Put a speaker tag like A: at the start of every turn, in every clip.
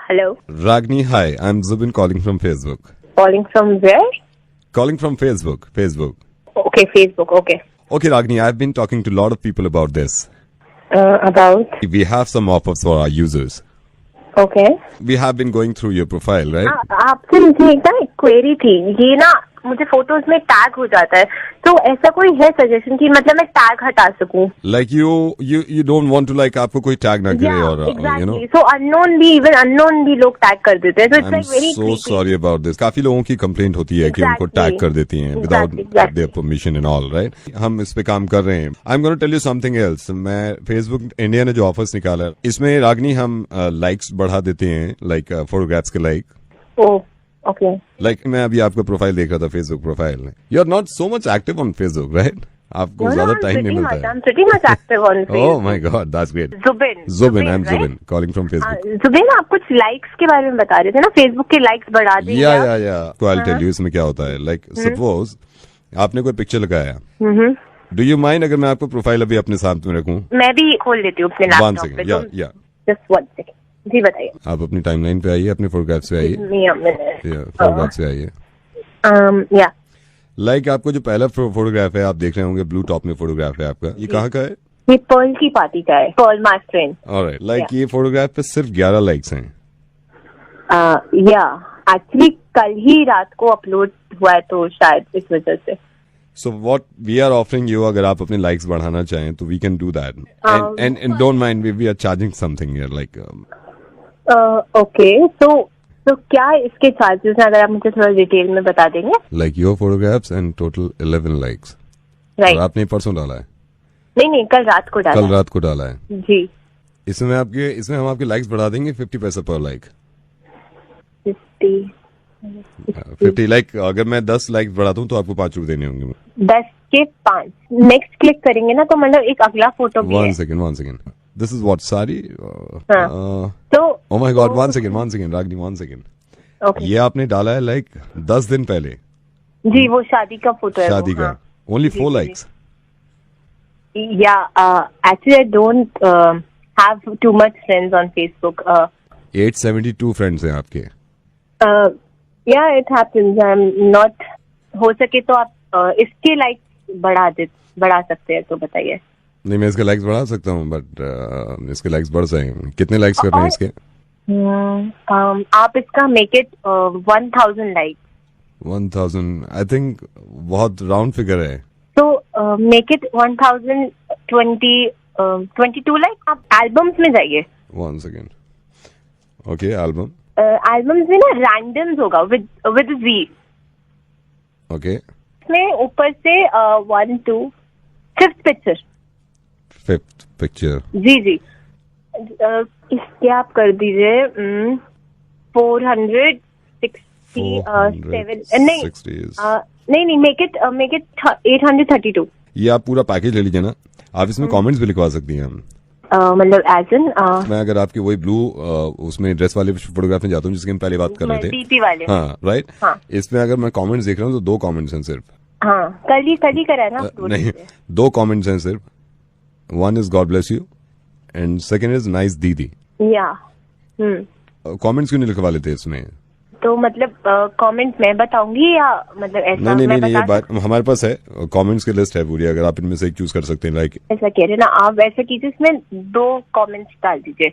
A: Hello.
B: Ragni, hi. I'm Zubin calling from Facebook.
A: Calling from where?
B: Calling from Facebook. Facebook.
A: Okay, Facebook. Okay.
B: Okay, Ragni, I've been talking to a lot of people about this.
A: About?
B: We have some offers for our users.
A: Okay.
B: We have been going through your profile, right?
A: आपसे मुझे एक ना query थी, ये ना मुझे photos में tag हो जाता है, तो ऐसा कोई है सजेशन कि मतलब मैं टैग हटा सकूं?
B: Like you don't want to like आपको कोई टैग ना करे और you know.
A: So unknown भी even unknown भी लोग टैग कर देते हैं, so it's
B: I'm
A: like very
B: so
A: creepy.
B: sorry about this. काफी लोगों की कंप्लेंट होती है कि उनको टैग कर देती हैं without their permission and all, right? हम इस पे काम कर रहे हैं. I'm going to tell you something else. मैं Facebook इंडिया ने जो ऑफर्स निकाला है, इसमें रागनी हम लाइक्स बढ़ा देते हैं, लाइक फोटोग्राफ्स के लाइक.
A: Oh, okay.
B: Like मैं अभी आपका प्रोफाइल देख रहा था फेसबुक प्रोफाइल में. You are not so much active on Facebook, right? आपको ज्यादा टाइम नहीं मिलता है.
A: I'm pretty much active on Facebook.
B: Oh my God, that's great.
A: Zubin,
B: I'm
A: right?
B: Zubin, calling from Facebook.
A: Zubin, आप कुछ likes के बारे में बता रहे थे ना, फेसबुक के लाइक्स बढ़ा देंगे.
B: Yeah. तो I'll tell you इसमें क्या होता है. Like suppose आपने कोई पिक्चर लगाया. Do you mind अगर मैं आपको प्रोफाइल अभी अपने सामने रखूं?
A: मैं भी खोल लेती हूँ अपने लैपटॉप पे.
B: 1 second, yeah.
A: Just 1 second. जी बताइए.
B: आप अपनी टाइमलाइन पे आइए, अपने फोटोग्राफ्स पे आइए. फोटोग्राफ्स पे आइए.
A: या.
B: लाइक आपको जो पहला फोटोग्राफ है आप देख रहे होंगे, ब्लू टॉप में फोटोग्राफ है आपका. ये कहाँ का है?
A: ये पर्ल की पार्टी का है, पर्ल मास्टरेन.
B: ऑलराइट. लाइक ये फोटोग्राफ पे सिर्फ 11 लाइक्स हैं.
A: या एक्चुअली कल ही रात को अपलोड हुआ है, तो शायद इस वजह से.
B: So what we are offering you, अगर आप अपने likes बढ़ाना चाहें तो we can do that. And don't mind, we are charging something here like.
A: Okay, so क्या इसके चार्जेस हैं, अगर आप मुझे थोड़ा डिटेल में बता देंगे?
B: Like your photographs and total 11 likes.
A: Right.
B: और आपने परसों डाला है?
A: नहीं, कल रात को डाला.
B: कल रात को डाला है.
A: जी.
B: इसमें हम आपके likes बढ़ा देंगे 50 पैसे पर like. 50 लाइक अगर मैं 10 लाइक बढ़ाता हूँ तो आपको 5 रुपए देने होंगे.
A: 10 के 5. नेक्स्ट क्लिक करेंगे ना तो मतलब एक अगला फोटो भी है.
B: 1 सेकंड. दिस इज व्हाट सारी.
A: तो
B: oh my God, 1 second Ragini, 1 second.
A: Okay.
B: ये आपने डाला है लाइक 10 दिन पहले.
A: जी, वो शादी का फोटो है.
B: शादी का. Only 4 likes.
A: या actually I don't have too much friends on Facebook.
B: 872 friends हैं आपके.
A: Yeah, it happens. I'm not. हो सके तो आप इसके लाइक्स बढ़ा सकते हैं, तो बताइए.
B: नहीं, मैं इसके लाइक्स बढ़ा सकता हूँ, बट इसके लाइक्स बढ़ जाएंगे. कितने लाइक्स करने हैं इसके?
A: आप इसका make it 1000 like.
B: 1000 I think बहुत राउंड फिगर है.
A: तो मेक इट 1022 लाइक. आप एल्बम्स में जाइए.
B: 1 सेकंड. Okay, album.
A: एल्बम्स में ना रैंडम्स होगा विद वी.
B: ओके.
A: इसमें ऊपर से 1 2 5th पिक्चर. जी. इसके आप कर दीजिए 467. नहीं, मेक इट 832.
B: ये आप पूरा पैकेज ले लीजिए ना. आप इसमें कमेंट्स भी लिखवा सकती हैं.
A: मतलब एज इन
B: मैं अगर आपके वही ब्लू उसमें ड्रेस वाले फोटोग्राफ में जाता हूँ जिसकी हम पहले बात कर रहे थे,
A: डीपी वाले.
B: हाँ राइट. इसमें अगर मैं कमेंट्स देख रहा हूँ तो 2 कमेंट्स हैं सिर्फ.
A: हाँ, कल ही करा है ना.
B: नहीं, 2 कमेंट्स हैं सिर्फ. 1 is God bless you and second is nice दीदी.
A: या.
B: कमेंट्स क्यों नहीं लिखवा लेते इसमें?
A: तो मतलब कमेंट मैं बताऊंगी या मतलब ऐसा?
B: नहीं, ये बात हमारे पास है. कमेंट्स की लिस्ट है पूरी, अगर आप इनमें से एक चूज कर सकते हैं. लाइक
A: ऐसा कह रहे ना आप, ऐसा कीजिए इसमें 2 कमेंट्स डाल दीजिए.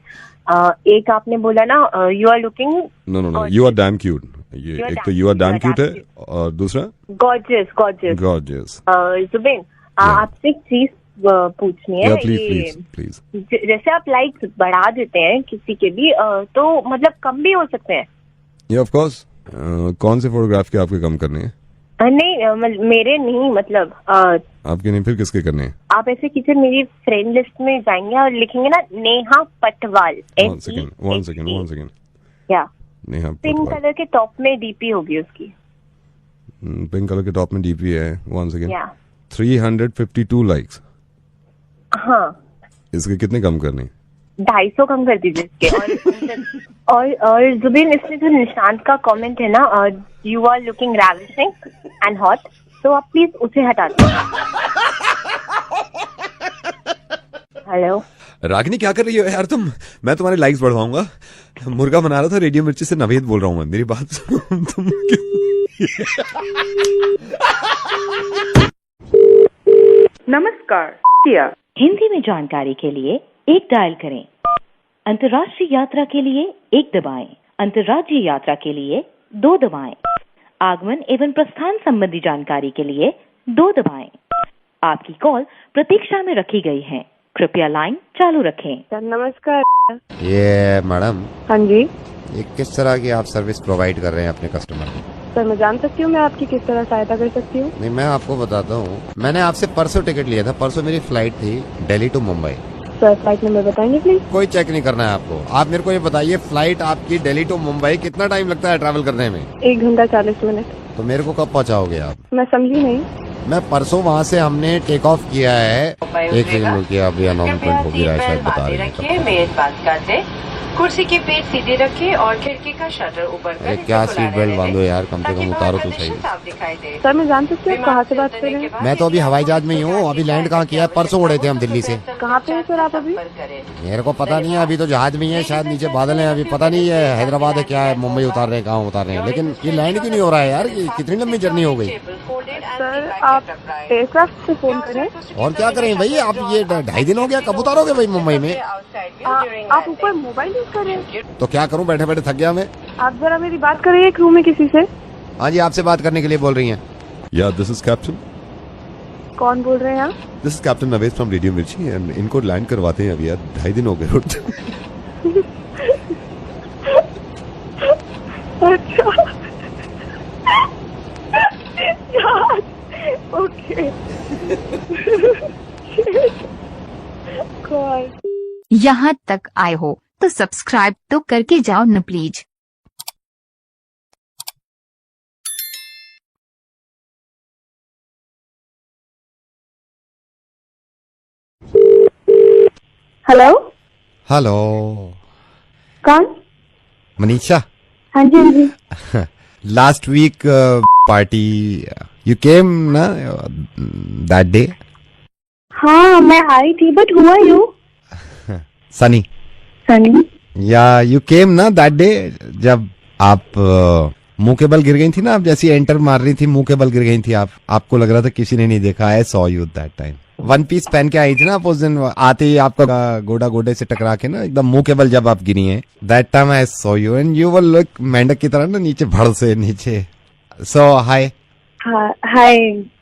A: एक आपने बोला ना you are looking.
B: No, you are damn cute. ये एक तो यू आर डैम क्यूट है और दूसरा गॉर्जियस.
A: जुबिन, आपसे एक चीज पूछनी है.
B: प्लीज.
A: जैसे आप लाइक्स बढ़ा देते हैं किसी के भी, तो मतलब कम भी हो सकते हैं?
B: Of course. कौन से फोटोग्राफ के आपके कम करने हैं?
A: नहीं, मेरे नहीं, मतलब
B: आपके नहीं, फिर किसके करने हैं?
A: आप ऐसे कीजिए, मेरी फ्रेंड लिस्ट में जाएंगे और लिखेंगे ना नेहा पटवाल.
B: 1 सेकंड.
A: या.
B: नेहा
A: पिंक कलर के टॉप में डीपी होगी उसकी.
B: पिंक कलर के टॉप में डीपी है. 1 सेकंड. 352 लाइक्स.
A: हाँ.
B: इसके कितने कम करने?
A: 250 कम कर दीजिए इसके. और जुबिन, इसमें जो निशांत का कमेंट है ना, you are looking ravishing and hot, तो आप प्लीज उसे हटा दीजिए. हेलो.
B: रागिनी क्या कर रही हो यार तुम? मैं तुम्हारे लाइक्स बढ़वाऊंगा। मुर्गा बना रहा था रेडियो मिर्ची से। नवेद बोल रहा हूँ मैं, मेरी बात सुनो तुम।
C: नमस्कार।
D: हिंदी में जानकारी के लिए 1 डायल करें। अंतर्राष्ट्रीय यात्रा के लिए 1 दबाएं। अंतर्राज्यीय यात्रा के लिए 2 दबाएं। आगमन एवं प्रस्थान संबंधी जानकारी के लिए 2 दबाएं। आपकी कॉल प्रतीक्षा में रखी गई है, कृपया लाइन चालू रखें।
C: सर नमस्कार।
E: ये मैडम,
C: हाँ जी
E: ये किस तरह की आप सर्विस प्रोवाइड कर रहे हैं अपने कस्टमर को?
C: सर, मैं जान सकती हूँ मैं आपकी किस तरह सहायता कर सकती हूँ?
E: नहीं, मैं आपको बताता हूँ। मैंने आपसे परसों टिकट लिया था। परसों मेरी फ्लाइट थी Delhi to Mumbai.
C: Sir flight number बताएंगे प्लीज?
E: कोई चेक नहीं करना है आपको। आप मेरे को ये बताइए, फ्लाइट आपकी दिल्ली टू मुंबई कितना टाइम लगता है ट्रैवल करने में?
C: 1 घंटा 40 मिनट।
E: तो मेरे को कब पहुँचाओगे आप?
C: मैं समझी नहीं।
E: मैं परसों वहाँ से हमने टेक ऑफ किया है। एक सेकंड किया, अभी अनाउंसमेंट हो गया है शायद, बता रहे हैं।
F: कुर्सी के पेट सीधे रखिए और खिड़की का शटर ऊपर
E: अरे क्या सीट बेल्ट बांधो यार, कम से कम उतारो तो सही।
C: सर मैं जान सकती हूँ कहाँ से बात कर रहे हैं?
E: मैं तो अभी हवाई जहाज में ही हूँ। अभी लैंड कहाँ किया है? परसों उड़े थे हम दिल्ली से।
C: कहाँ पे हैं सर आप अभी?
E: मेरे को पता नहीं है, अभी तो जहाज में ही है, शायद नीचे बादल है। अभी पता नहीं है हैदराबाद है क्या है, मुंबई उतार रहे हैं, कहाँ उतार रहे हैं। लेकिन ये लैंड क्यों नहीं हो रहा है यार? ये कितनी लंबी जर्नी हो गई।
C: सर आप एयरक्राफ्ट से फोन करें।
E: और क्या करें भाई, आप ये 2.5 दिन हो गया, कब उतारोगे भाई मुंबई में?
C: आप ऊपर मोबाइल यूज कर रहे हैं?
E: तो क्या करूं, बैठे बैठे थक गया मैं।
C: आप जरा मेरी बात करिए क्रू में किसी से।
E: हाँ जी, आपसे बात करने के लिए बोल रही हैं।
B: या दिस इज कैप्टन।
C: कौन बोल रहे हैं आप?
B: This is captain Naved from radio मिर्ची एंड इनको लैंड करवाते हैं अभी यार। 2.5 दिन हो गए।
C: अच्छा यार, ओके।
G: यहाँ तक आए हो तो सब्सक्राइब तो करके जाओ न प्लीज।
C: हेलो
E: हेलो,
C: कौन?
E: मनीषा।
C: हाँ जी हाँ जी।
E: Last week party you came ना, दैट डे?
C: हाँ मैं आई थी, बट हुआ यू?
E: सनी।
C: सनी?
E: या यू केम ना दैट डे, जब आप मुंह के बल गिर गई थी ना। आप जैसी एंटर मार रही थी, मुंह के बल गिर गई थी आप। आपको लग रहा था किसी ने नहीं देखा। I saw you that time. 1 piece पहन के आई थी ना आप उस दिन। आते ही आपका गोडा गोडे से टकरा के ना एकदम मुंह के बल जब आप गिरी हैं, that time I saw you and you were look मेंढक की तरह ना, नीचे भड़ से नीचे। सो हाय।
C: हाय।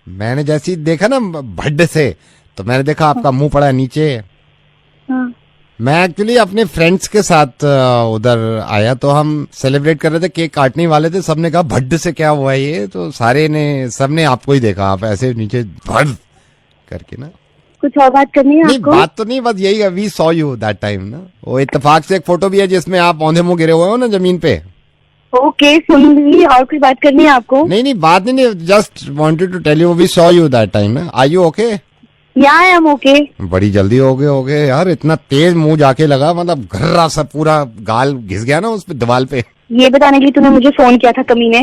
E: मैंने जैसी देखा ना भड्ड से, तो मैंने देखा आपका मुंह पड़ा नीचे।
C: हाँ।
E: मैं एक्चुअली अपने फ्रेंड्स के साथ उधर आया, तो हम सेलिब्रेट कर रहे थे, केक काटने वाले थे। सबने कहा भड्ड से क्या हुआ ये, तो सबने आपको ही देखा। आप ऐसे नीचे भड़ करके ना।
C: कुछ और बात करनी है
E: नहीं
C: आपको?
E: बात तो नहीं, बस यही, we saw you that time ना। वो इत्तेफाक से एक फोटो भी है जिसमें आप औंधे मुंह गिरे हुए हो ना जमीन पे।
C: ओके, सुन ली। और कोई बात करनी है आपको?
E: नहीं बात नहीं, just wanted to tell you we saw you that time ना। Are you okay?
C: Yeah I M okay.
E: बड़ी जल्दी हो गए यार। इतना तेज मुंह जाके लगा, मतलब घर्रा सा पूरा गाल घिस गया ना उस पे, दीवार पे।
C: ये बताने के लिए तूने मुझे फोन किया था कमीने?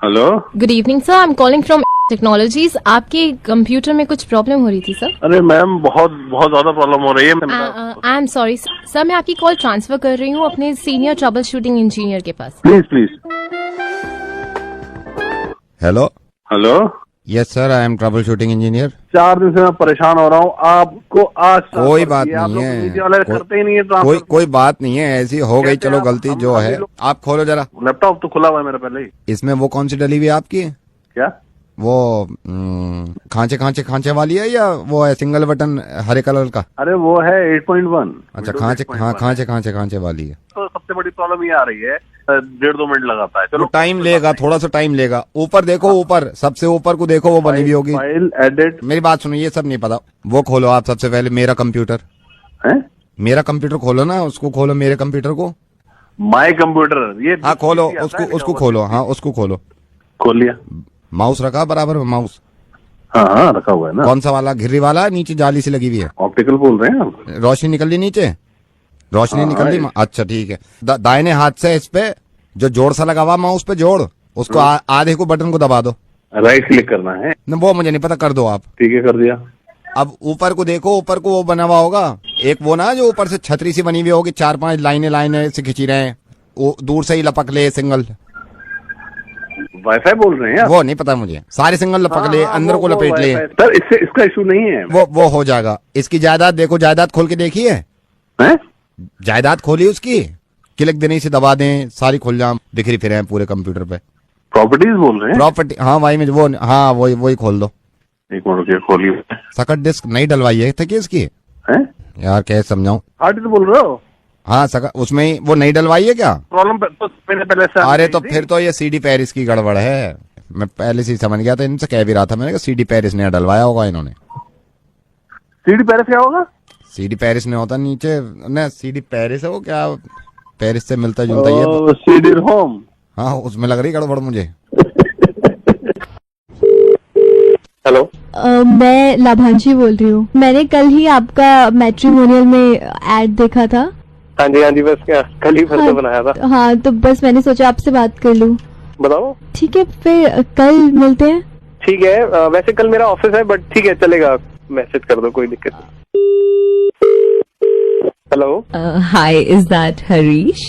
H: Hello,
I: good evening sir, I am calling from technologies. आपके कंप्यूटर में कुछ प्रॉब्लम हो रही थी सर?
H: अरे मैम बहुत ज्यादा प्रॉब्लम हो रही है।
I: आई एम सॉरी सर, मैं आपकी कॉल ट्रांसफर कर रही हूँ अपने सीनियर ट्रबल शूटिंग इंजीनियर के पास।
H: Please.
E: Hello.
H: Hello.
E: Yes sir, I am troubleshooting engineer.
H: 4 दिन से मैं परेशान हो रहा हूँ। आपको आज
E: कोई बात नहीं है,
H: करते ही नहीं है।
E: कोई बात नहीं है, ऐसी हो गई, चलो गलती जो है। आप खोलो जरा।
H: लैपटॉप तो खुला हुआ है मेरा पहले ही।
E: इसमें वो कौन सी डली हुई है आपकी?
H: क्या
E: वो खांचे वाली है, या वो है सिंगल बटन हरे कलर का?
H: अरे वो है 8.1।
E: अच्छा, खांचे वाली है।
H: तो सबसे बड़ी प्रॉब्लम ये आ रही है, 1.5-2 मिनट लगाता है। चलो
E: टाइम लेगा, थोड़ा सा टाइम लेगा। ऊपर देखो, ऊपर सबसे ऊपर को देखो, वो बनी हुई होगी
H: फाइल एडिट।
E: मेरी बात सुनो, ये सब नहीं पता। वो खोलो आप सबसे पहले मेरा कंप्यूटर
H: है।
E: मेरा कंप्यूटर खोलो ना, उसको खोलो, मेरे कंप्यूटर को।
H: माई कंप्यूटर ये?
E: हाँ खोलो उसको खोलो। हाँ उसको खोलो।
H: खोल लिया।
E: माउस रखा बराबर में? माउस
H: हाँ रखा हुआ है ना।
E: कौन सा वाला? घिर्री वाला, नीचे जाली से लगी हुई है?
H: ऑप्टिकल बोल रहे हैं आप?
E: रोशनी निकल ली नीचे? रोशनी निकल ली? अच्छा ठीक है। दाहिने हाथ से इस पे जो जोड़ सा लगा हुआ माउस पे, जोड़ उसको आधे को बटन को दबा दो।
H: राइट क्लिक करना है
E: न, वो मुझे नहीं पता, कर दो आप।
H: ठीक है, कर दिया।
E: अब ऊपर को देखो, ऊपर को वो बना हुआ होगा एक, वो ना जो ऊपर से छतरी सी बनी हुई होगी, 4-5 लाइनें से खींची रहे हैं, वो दूर से ही लपक ले सिंगल।
H: वाईफाई बोल रहे हैं
E: वो नहीं पता मुझे, सारे सिंगल लपक ले, अंदर को लपेट ले
H: सर। इससे इसका इशू नहीं है,
E: वो हो जाएगा। इसकी जायदाद देखो, जायदाद खोल के देखी है? जायदाद खोली उसकी, क्लिक देने से दबा दें, सारी खुल जाम बिखरी फिर हैं पूरे कंप्यूटर पे।
H: प्रॉपर्टीज बोल रहे हैं?
E: प्रॉपर्टी, हाँ भाई में वो, हाँ वही खोल दो।
H: एक मिनट खोलिए।
E: सकट डिस्क नहीं डलवाई है कि इसकी यार, कैसे समझाऊं?
H: हार्ड डिस्क बोल रहे हो?
E: हाँ सकट, उसमें ही वो नहीं डलवाई है क्या?
H: प्रॉब्लम तो मैंने पहले से।
E: अरे तो फिर तो ये सीडी पेरिस की गड़बड़ है। मैं पहले से ही समझ गया था, इनसे कह भी रहा था मैंने, सीडी पेरिस ने डलवाया होगा इन्होंने।
H: सीडी पेरिस क्या होगा?
E: सीडी पेरिस ने होता नीचे ना, सीडी पेरिस है वो, क्या पेरिस से मिलता जुलता ही है।
H: सीडी होम,
E: हाँ उसमें लग रही गड़बड़ मुझे।
H: हेलो,
C: मैं लाभांशी बोल रही हूँ। मैंने कल ही आपका मैट्रिमोनियल में एड देखा था।
H: हाँ जी, बस क्या कल ही फिर से बनाया था।
C: हाँ तो बस मैंने सोचा आपसे बात कर लूँ।
H: बताओ।
C: ठीक है, फिर कल मिलते हैं।
H: ठीक है, वैसे कल मेरा ऑफिस है, बट ठीक है चलेगा, मैसेज कर दो, कोई दिक्कत नहीं। Hello,
D: Hi, is that Harish?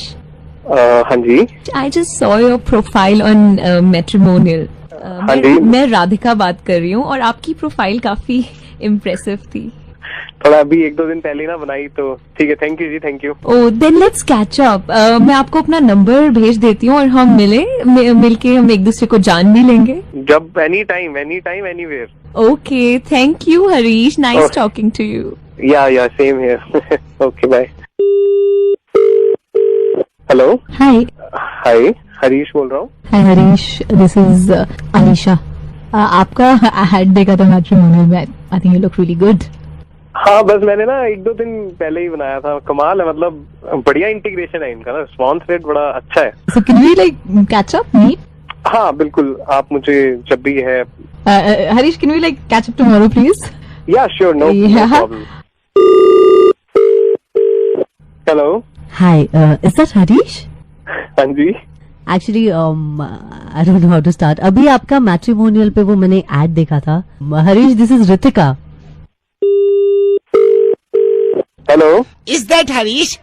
H: हाँ जी।
D: I just saw your profile on Matrimonial.
H: हाँ जी।
D: मैं राधिका बात कर रही हूँ और आपकी प्रोफाइल काफी इम्प्रेसिव थी।
H: थोड़ा अभी 1-2 दिन पहले ही ना बनाई, तो ठीक है, thank you ji, thank you.
D: Oh, then let's catch up. मैं आपको अपना नंबर भेज देती हूँ और हम मिलके हम एक दूसरे को जान भी लेंगे।
H: जब any time anywhere.
D: Okay, thank you Harish, nice talking to you.
H: Yeah same here. Okay, bye. Hello, hi, Harish बोल रहा हूँ।
C: Hi Harish, this is Anisha. आपका एड देखा था मैट्रिमोनियल में, I think you look really good.
H: हाँ, बस मैंने ना 1-2 दिन पहले ही बनाया था। कमाल है, मतलब बढ़िया इंटीग्रेशन है इनका ना, रिस्पॉन्स रेट बड़ा अच्छा है।
C: So can we like catch up, meet?
H: हाँ बिल्कुल, आप मुझे जब भी है।
C: Harish, can we like catch up tomorrow, please?
H: Yeah, sure, no problem. Hello.
C: Hi, is that Harish?
H: हाँ जी।
C: Actually, I don't know how to start. अभी आपका मैट्रिमोनियल पे वो मैंने एड देखा था। Harish, this is Ritika.
H: Hello,
J: is that Harish?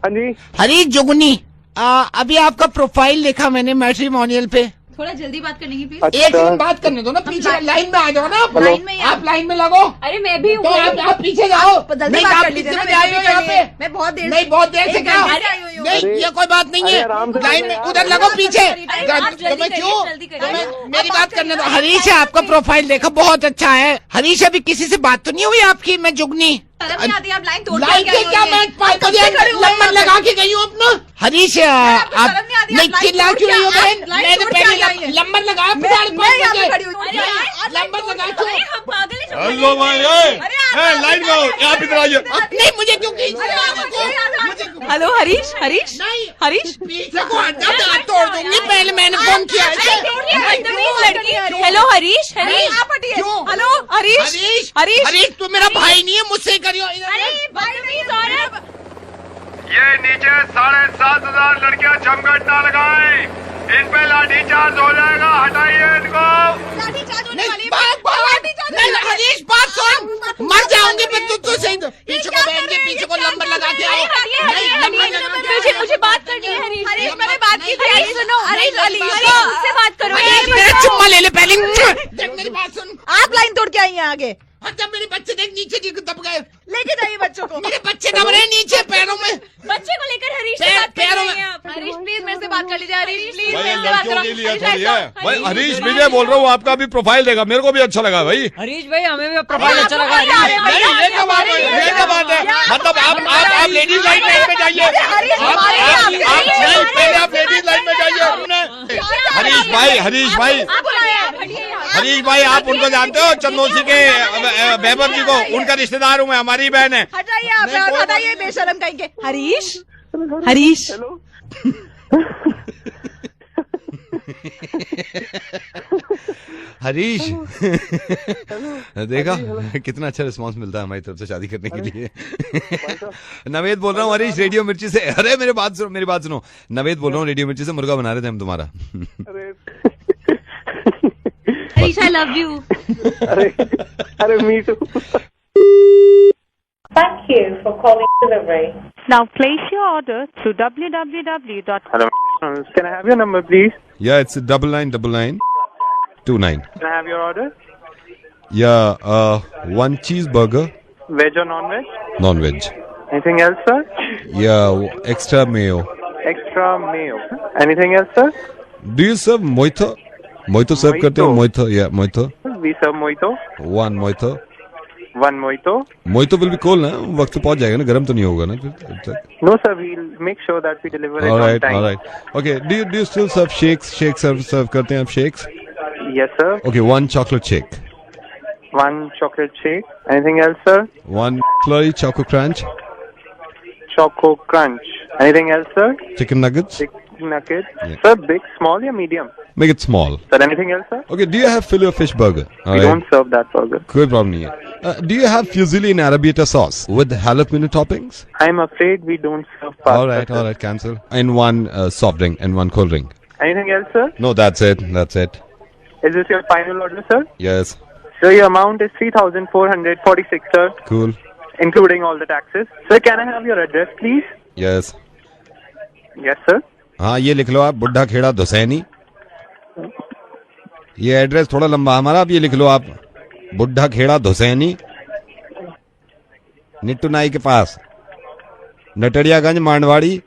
H: हाँ जी।
J: हरीश जुगनी, अभी आपका प्रोफाइल देखा मैंने मैट्रिमोनियल पे।
F: थोड़ा जल्दी बात करने की प्लीज।
H: अच्छा।
J: एक दिन बात करने दो ना, पीछे लाइन में आ जाओ ना। आप लाइन में लगो।
F: अरे मैं भी हूँ,
J: तो आप पीछे जाओ।
F: जल्दी
J: नहीं,
F: बात
J: आप
F: कर लीजिए ना,
J: कितने बजे आए हो यहाँ पे?
F: मैं बहुत देर
J: नहीं, बहुत देर से क्या? नहीं, ये कोई बात नहीं है। लाइन में उधर लगो पीछे। तुम्हें क्यों? मेरी बात करने दो। हरीश है, आपका प्रोफाइल देखा, बहुत अच्छा है। हरीश, अभी किसी से बात तो नहीं हुई आपकी? मैं जुगनी।
F: आप लाइन तोड़
J: लाइन के क्या, मैं 5 बजे नंबर लगा के गई हूँ अपना। हरीश, आप नहीं चिल्ला क्यों रही हो बहन? मैंने पहले नंबर लगाया, नंबर लगा क्यों?
B: हेलो भाई, लाइन में आप इधर आइए।
J: नहीं, मुझे क्यों?
D: हेलो हरीश, हरीश,
J: नहीं
D: हरीश,
J: पीछे को हटा, दांत तोड़ दूंगी। पहले मैंने फोन किया।
D: हेलो हरीश, हरीश, हेलो हरीश, हरीश,
J: हरीश तू मेरा भाई नहीं है, मुझसे करियो।
K: ये नीचे 7,500 लड़कियां जमघट ना लगाएं, इन पे लाठीचार्ज हो जाएगा, हटाइए इनको।
J: हरीश बात सुन, मर जाऊंगी मैं। तू सही पीछे को बैठ के पीछे को नंबर लगा के आओ।
F: मुझे बात करनी है हरीश। हरीश, मैंने बात की थी, सुनो। मुझसे बात करो।
J: मेरा चुम्मा ले ले पहले। मेरी बात सुन,
F: आप लाइन तोड़ के आई हैं आगे।
J: जब मेरे बच्चे देख नीचे दब गए,
F: लेके जाइए बच्चों को।
J: मेरे बच्चे दब रहे नीचे पैरों में।
F: बच्चे को लेकर हरीश से बात कर रही हैं आप। हरीश प्लीज मेरे से बात कर लीजिए। हरीश प्लीज मेरे से बात करो।
B: के लिए थोड़ी है भाई। हरीश विजय बोल रहा हूँ, आपका भी प्रोफाइल देखा, मेरे को भी अच्छा लगा भाई।
J: हरीश भाई, हमें भी प्रोफाइल अच्छा लगा।
B: ये क्या बात है? मतलब आप लेडीज लाइन में जाइए। पहले आप लेडीज लाइन में जाइए। हरीश भाई, आप उनको जानते हो? चंदोसी के वैभव जी को, उनका रिश्तेदार हूँ मैं, हमारी बहन है।
F: हटाइए आप, हटाइए बेशरम कहेंगे। हरीश, हरीश,
B: हरीश देखा कितना अच्छा रिस्पांस मिलता है हमारी तरफ से शादी करने के लिए। नवेद बोल रहा हूँ हरीश, रेडियो मिर्ची से। अरे मेरी बात सुनो। नवेद बोल रहा हूँ, रेडियो मिर्ची से मुर्गा बना रहे थे हम तुम्हारा।
F: Harish I love you.
H: अरे me too.
A: Thank you for calling delivery.
D: Now place your order through www.
H: Hello, can I have your number, please?
B: Yeah, it's 999929.
H: Can I have your order?
B: Yeah, one cheeseburger,
H: Veg or non-veg?
B: non-veg.
H: Anything else, sir?
B: Yeah, extra mayo.
H: Extra mayo. Anything else, sir?
B: Do you serve mojito? Mojito serve करते हो? Mojito, yeah, mojito.
H: We serve mojito.
B: One mojito.
H: One mojito.
B: Mojito will be cold ना? वक्त पे पहुंच जाएगा ना? गर्म तो नहीं होगा ना फिर तक?
H: No, sir. We'll make sure that we deliver it on time.
B: All right. Okay. Do you still serve shakes? Shakes serve करते हैं आप shakes?
H: Yes, sir.
B: Okay, one chocolate shake.
H: One chocolate shake. Anything else, sir?
B: One flurry choco crunch.
H: Choco crunch. Anything else, sir?
B: Chicken nuggets.
H: Chicken nuggets.
B: Yeah.
H: Sir, big, small, or medium?
B: Make it small.
H: Sir, anything else, sir?
B: Okay. Do you have filet of fish burger?
H: We don't serve that burger.
B: कोई problem नहीं है. Do you have fusilli in arrabbiata sauce with jalapeno toppings?
H: I'm afraid we don't serve pasta.
B: All right. Cancel. And one soft drink and one cold drink.
H: Anything else, sir?
B: No, that's it.
H: Is this your final order, sir?
B: Yes.
H: So your amount is 3,446, sir,
B: Cool.
H: including all the taxes. Sir, can I have your address, please?
B: Yes.
H: Yes, sir.
B: हाँ ये लिख लो आप बुड्ढा खेड़ा धुसैनी. ये address थोड़ा लंबा हमारा, आप ये लिख लो आप बुड्ढा खेड़ा धुसैनी, निट्टू नाई के पास, नटड़ियागंज मांडवाड़ी,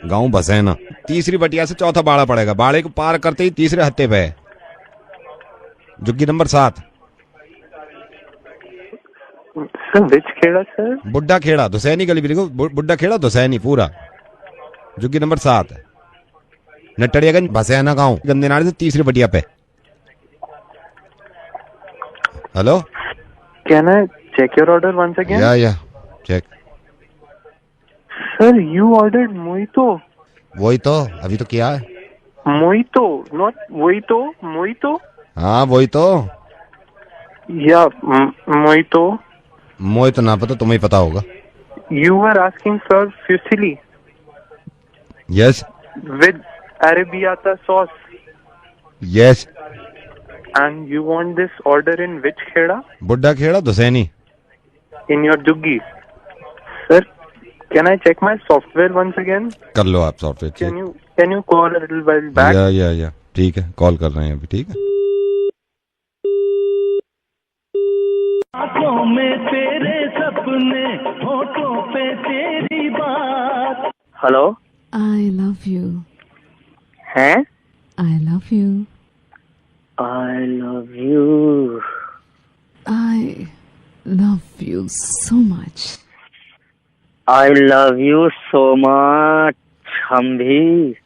B: गांव बसैना. तीसरी बटिया से चौथा बाड़ा पड़ेगा. बाड़े को पार करते ही तीसरे हत्ते पे है. झुग्गी number 7.
H: Sir, which Kheda, sir?
B: Buddha Kheda धुसैनी गली भी लिखो. बुड्ढा खेड़ा धुसैनी पूरा. झुग्गी नंबर 7. नटड़ियागंज बसैना गांव, गंदे नाले से तीसरी बटिया पे. Hello.
H: Can I check your order once again?
B: या check.
H: Sir, you ordered mojito.
B: वही तो अभी तो किया है.
H: Mojito, not mojito. Mojito?
B: हाँ वही तो.
H: Yeah, mojito.
B: मोहित ना पता, तुम्हें पता होगा.
H: You were asking for fusilli.
B: Yes.
H: With arrabbiata sauce.
B: Yes.
H: And you want this order in which kheda?
B: बुड्ढा Kheda धुसैनी.
H: In your juggi. Sir, can I check my software once again?
B: कर लो आप software.
H: Can you call a little while back?
B: या ठीक है, call कर रहे हैं अभी. ठीक है.
L: आँखों में तेरे सपने, होठों पे तेरी बात.
H: Hello?
C: I love you.
H: हैं?
C: I love you.
H: I love you.
C: I love you so much.
H: I love you so much. हम भी.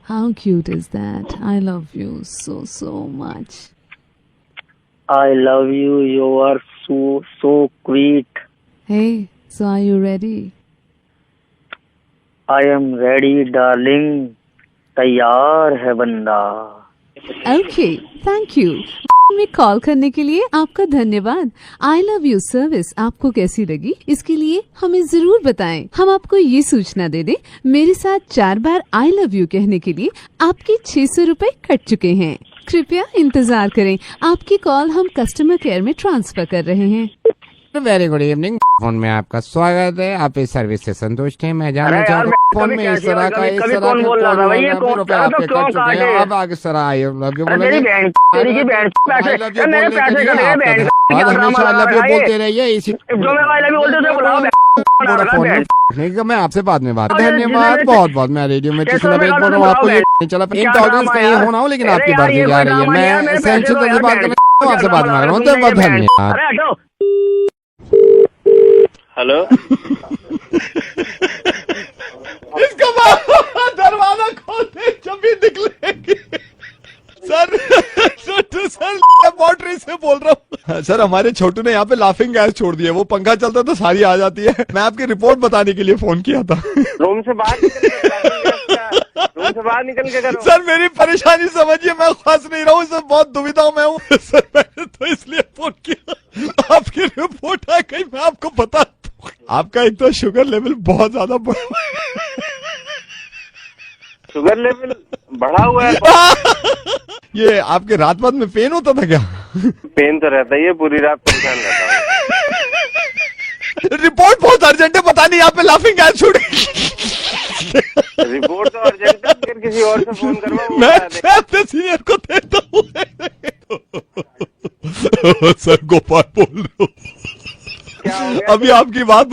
C: How cute is that? I love you so much.
H: I love you. You are so sweet.
C: Hey, so are you ready?
H: I am ready, darling. तैयार है बंदा.
C: Okay, thank you. में call करने के लिए आपका धन्यवाद. आई लव यू सर्विस आपको कैसी लगी, इसके लिए हमें जरूर बताएं. हम आपको ये सूचना दे दें, मेरे साथ 4 बार आई लव यू कहने के लिए आपके 600 रुपए कट चुके हैं. कृपया इंतजार करें, आपकी कॉल हम कस्टमर केयर में ट्रांसफर कर रहे हैं.
J: Very good evening. फोन में आपका स्वागत है. आप इस सर्विस से संतुष्ट हैं? मैं जानना चाहूँगा फोन में इस तरह का रुपए आपके कट चुके हैं. अब आगे सर आई लव यू बोलेंगे. हमेशा लव यू बोलते रहिए. इसी मैं आपसे बाद में बात. धन्यवाद बहुत बहुत. मैं रेडियो में बोल रहा हूँ, आपको ये चला इंटॉर्डेंस कहीं होना हो, लेकिन आपकी बात नहीं आ रही है. मैं सेंसिटिव से बात कर रहा हूँ, आपसे बात कर रहा हूँ. धन्यवाद.
H: हेलो.
B: इसका दरवाजा खोलते जब भी निकलेंगे. सर लैबोरेटरी से बोल रहा हूँ. सर हमारे छोटू ने यहाँ पे लाफिंग गैस छोड़ दी है. वो पंखा चलता तो सारी आ जाती है. मैं आपकी रिपोर्ट बताने के लिए फोन किया था.
H: रूम से बाहर निकल के करो.
B: सर मेरी परेशानी समझिए, मैं फंस नहीं रहा हूँ, सर बहुत दुविधा में हूँ. सर मैंने तो इसलिए फोन किया, आपकी रिपोर्ट आ गई, मैं आपको बता. आपका एक तो शुगर लेवल बहुत ज्यादा
H: शुगर लेवल बढ़ा हुआ है.
B: ये आपके रात में पेन होता था क्या?
H: पेन तो रहता ही है, पूरी रात परेशान रहता है.
E: रिपोर्ट बहुत अर्जेंट है, पता नहीं यहाँ पे लाफिंग गैस छूट गई।
H: रिपोर्ट तो अर्जेंट है, फिर किसी और से फोन करवाओ।
E: मैं अपने सीनियर को देता हूँ। सर गोपाल बोल रहे हो, अभी आपकी बात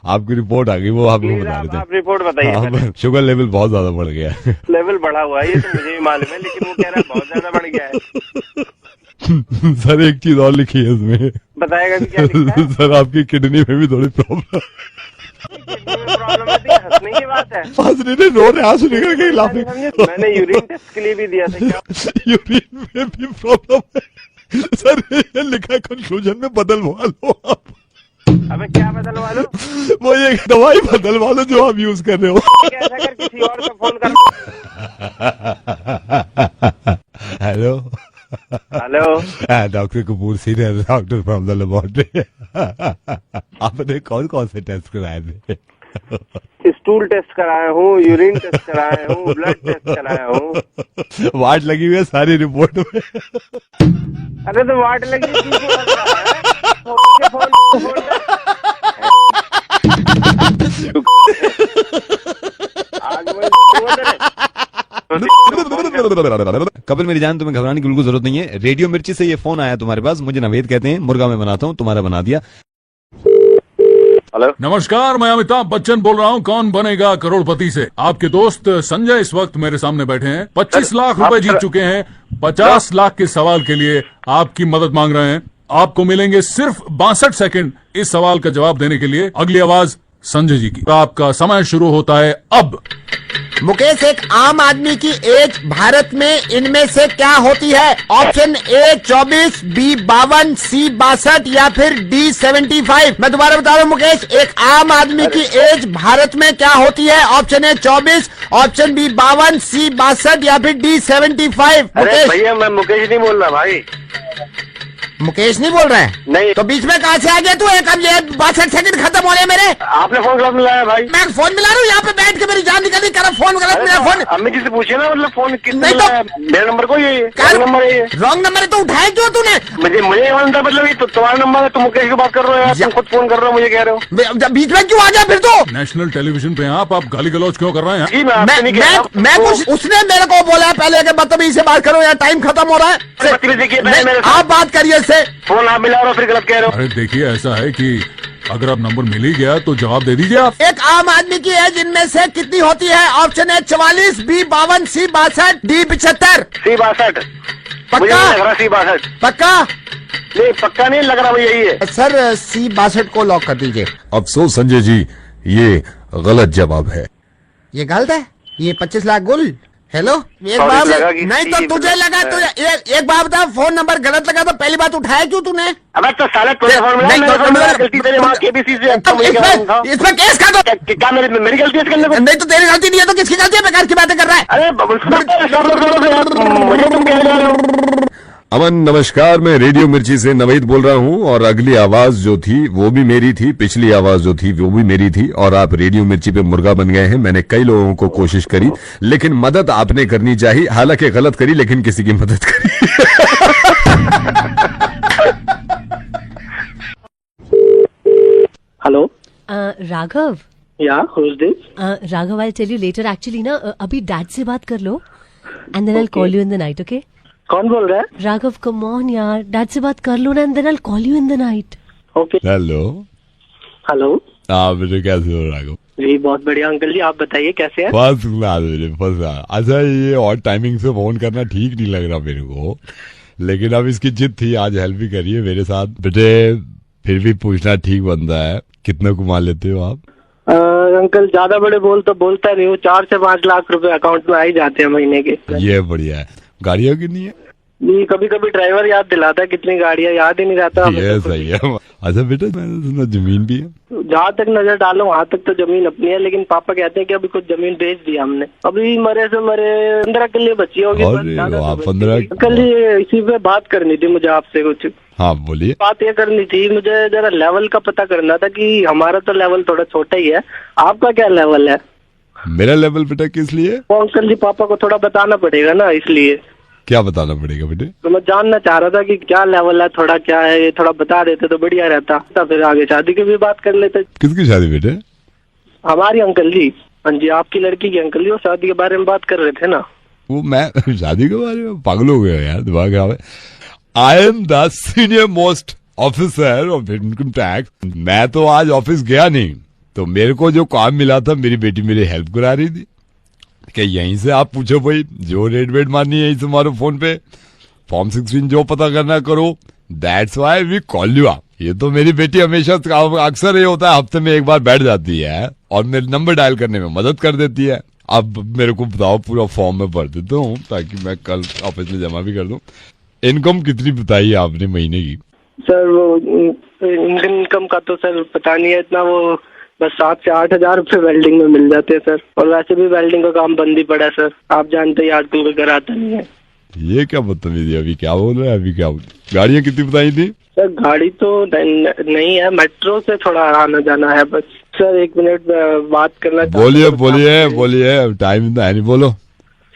E: आपकी रिपोर्ट आ गई, वो आपको बता रहे थे।
H: आप रिपोर्ट बताइए।
E: शुगर लेवल बहुत ज्यादा बढ़ गया है।
H: लेवल बढ़ा हुआ है ये तो मुझे भी मालूम है, लेकिन वो कह रहा है बहुत ज्यादा बढ़ गया है।
E: सर एक चीज और लिखी है इसमें।
H: बताएगा कि क्या लिखा है?
E: सर आपकी किडनी में भी थोड़ी प्रॉब्लम है।
H: प्रॉब्लम है, हंसने की बात है।
E: हंसने नहीं, रो रहे, आंसू निकल गए लाफिंग।
H: मैंने यूरिन टेस्ट के लिए भी दिया था। क्या
E: यूरिन में भी प्रॉब्लम है? सर ये लिखा है कंक्लूजन में, बदलवा लो आप।
H: अबे क्या बदलवा लो?
E: वो ये दवाई बदलवा लो जो आप यूज कर रहे हो।
H: कैसा कर, किसी और को फोन कर।
E: Hello
H: hello,
E: doctor Kapoor senior doctor from the laboratory. आपने कौन कौन से टेस्ट कराए थे?
H: स्टूल टेस्ट कराया हूँ, यूरिन टेस्ट कराया हूँ, ब्लड टेस्ट कराया हूँ।
E: वाट लगी हुई है सारी रिपोर्ट में।
H: अरे तो वाट लगी है।
E: कपिल मेरी जान, तुम्हें घबराने की बिल्कुल जरूरत नहीं है। रेडियो मिर्ची से ये फोन आया तुम्हारे पास। मुझे नवेद कहते हैं, मुर्गा मैं बनाता हूँ, तुम्हारा बना दिया।
H: हेलो,
M: नमस्कार, मैं अमिताभ बच्चन बोल रहा हूँ, कौन बनेगा करोड़पति से। आपके दोस्त संजय इस वक्त मेरे सामने बैठे हैं, 25 लाख रुपए जीत चुके हैं। 50 लाख के सवाल के लिए आपकी मदद मांग रहे हैं। आपको मिलेंगे सिर्फ 62 सेकंड इस सवाल का जवाब देने के लिए। अगली आवाज संजय जी की। आपका समय शुरू होता है अब।
J: मुकेश, एक आम आदमी की एज भारत में इनमें से क्या होती है? ऑप्शन ए 24, बी 52, सी 62 या फिर डी 75। मैं दोबारा बता रहा हूँ मुकेश, एक आम आदमी की एज भारत में क्या होती है? ऑप्शन ए 24, ऑप्शन बी 52, सी 62 या फिर डी 75।
H: अरे भैया मैं मुकेश नहीं बोल रहा भाई।
J: मुकेश नहीं बोल रहा है?
H: नहीं। तो
J: बीच में कहाँ से आ गया तू? एक अब ये 62 सेकंड खत्म हो रहे मेरे।
H: आपने फोन गलत मिलाया भाई।
J: मैं फोन मिला रहा हूँ यहाँ पे बैठ के, मेरी जान निकली। कर फोन गलत मिला। फोन
H: अम्मी जी से पूछिए ना, मतलब फोन किसने
J: नहीं
H: मिलाया? मेरा नंबर कोई है, नंबर है।
J: रॉन्ग नंबर है तो उठाया क्यों तूने?
H: मुझे मतलब ये तो तुम्हारा नंबर है, तुम मुकेश की बात कर रहे हो यार, तुम खुद फोन कर रहे हो, मुझे कह रहे हो।
J: बीच में क्यों आ गया फिर तो?
M: नेशनल टेलीविजन पे आप गाली गलौज क्यों कर रहे हैं?
J: मैं कुछ, उसने मेरे को बोला है पहले कि बदतमीजी से बात करो, यार टाइम खत्म हो रहा है। आप बात करिए इससे।
H: फोन आप मिला रहे हो, फिर गलत कह रहे हो।
M: अरे देखिए, ऐसा है कि अगर आप नंबर मिल ही गया तो जवाब दे दीजिए आप।
J: एक आम आदमी की एज इनमें से कितनी होती है? Option A 44, B 52, C 62, D 75।
H: C 62।
J: पक्का?
H: सी 62
J: पक्का?
H: नहीं पक्का नहीं लग रहा, भाई यही है
J: सर। सी 62 को लॉक कर दीजिए।
E: अफसोस संजय जी, ये गलत जवाब है।
J: ये गलत है? ये 25 लाख गुल। हेलो, एक बात नहीं तो तुझे लगा, तुझे एक बात बता, फोन नंबर गलत लगा तो पहली बात उठाया क्यों तूने?
H: अबे तो साला तुझे फोन मिला, मेरा फोन मिला, गलती तेरे वहाँ केबीसी से।
J: इसमें केस कर दो।
H: क्या मेरी गलती है करने को?
J: नहीं तो तेरी गलती नहीं है तो किसकी गलती है? बेकार की बातें कर रहा है।
H: अरे मुझे तुम कह रहे हो।
B: अमन नमस्कार, मैं रेडियो मिर्ची से नवेद बोल रहा हूं और अगली आवाज जो थी वो भी मेरी थी, पिछली आवाज जो थी वो भी मेरी थी और आप रेडियो मिर्ची पे मुर्गा बन गए हैं। मैंने कई लोगों को कोशिश करी लेकिन मदद आपने करनी चाहिए, हालांकि गलत करी लेकिन किसी की मदद करी।
H: हेलो
I: राघव।
H: या who's this?
I: Raghav, I'll tell you later. Actually ना अभी डैड से बात कर लो and then I'll call you in the night, okay?
H: कौन बोल रहा है?
I: राघव, come on यार, डैड से बात कर लो ना and then I'll call you in the night.
H: Okay.
B: Hello
H: hello,
B: आप बेटे कैसे हो राघव?
H: जी बहुत बढ़िया अंकल जी, आप बताइए कैसे हैं?
B: फर्स्ट क्लास बेटे, फर्स्ट क्लास। अच्छा ये और टाइमिंग से फोन करना ठीक नहीं लग रहा मेरे को, लेकिन अब इसकी जिद थी, आज हेल्प भी करिए मेरे साथ बेटे। फिर भी पूछना ठीक बनता है, कितना कमा लेते हो आप?
H: अंकल ज्यादा बड़े तो बोलता नहीं हूँ, 4 से 5 लाख रुपए अकाउंट में आ ही जाते हैं महीने के।
B: ये बढ़िया है। गाड़ियाँ कितनी है?
H: जी कभी कभी ड्राइवर याद दिलाता है कितनी गाड़ियाँ, याद ही नहीं रहता।
B: ये सही है। अच्छा बेटा, मैंने सुना जमीन भी है?
H: जहाँ तक नजर डालो वहाँ तक तो जमीन अपनी है, लेकिन पापा कहते हैं कि अभी कुछ जमीन बेच दिया हमने, अभी मरे से मरे 15 किले बची होगी। अंकल जी इसी पे बात करनी थी मुझे आपसे कुछ।
B: हाँ बोलिए।
H: बात ये करनी थी, मुझे जरा लेवल का पता करना था कि हमारा तो लेवल थोड़ा छोटा ही है, आपका क्या लेवल है?
B: मेरा लेवल बेटा किस लिए?
H: वो अंकल जी पापा को थोड़ा बताना पड़ेगा ना, इसलिए।
B: क्या बताना पड़ेगा बेटे?
H: तो मैं जानना चाह रहा था कि क्या लेवल है, थोड़ा क्या है, ये थोड़ा बता देते तो बढ़िया रहता, तो फिर आगे शादी की भी बात कर लेते।
B: किसकी शादी बेटे?
H: हमारी अंकल जी। हाँ जी, आपकी लड़की की अंकल जी, वो शादी के बारे में बात कर रहे थे ना।
B: वो मैं शादी के बारे में पागल हो गया यार, दिमाग खराब है। I am the senior most officer of income tax. मैं तो आज ऑफिस गया नहीं, तो मेरे को जो काम मिला था मेरी बेटी मेरी हेल्प करा रही थी कि यहीं से आप पूछो भाई, जो रेट वेट मारनी है यहीं से मारो फोन पे, फॉर्म 16 जो पता करना करो, that's why we call you. ये तो मेरी बेटी हमेशा अक्सर ये होता है, हफ्ते में एक बार बैठ जाती है और मेरे नंबर डायल करने में मदद कर देती है। अब मेरे को बताओ, पूरा फॉर्म में भर देता हूँ ताकि मैं कल ऑफिस में जमा भी कर दूं। इनकम कितनी बताई आपने महीने की?
H: सर वो इनकम का तो सर पता नहीं है इतना, वो बस 7 से 8 हजार रुपए वेल्डिंग में मिल जाते हैं सर, और वैसे भी वेल्डिंग का काम बंद ही पड़ा है सर, आप जानते ही आजकल कोई घर आता नहीं है।
B: ये क्या बदतमीजी, अभी क्या बोल रहे हैं? अभी क्या गाड़ियाँ कितनी बताई थी?
H: सर गाड़ी तो नहीं है, मेट्रो से थोड़ा आना जाना है बस। सर 1 मिनट बात करना। बोलिए, टाइम है नहीं, बोलो।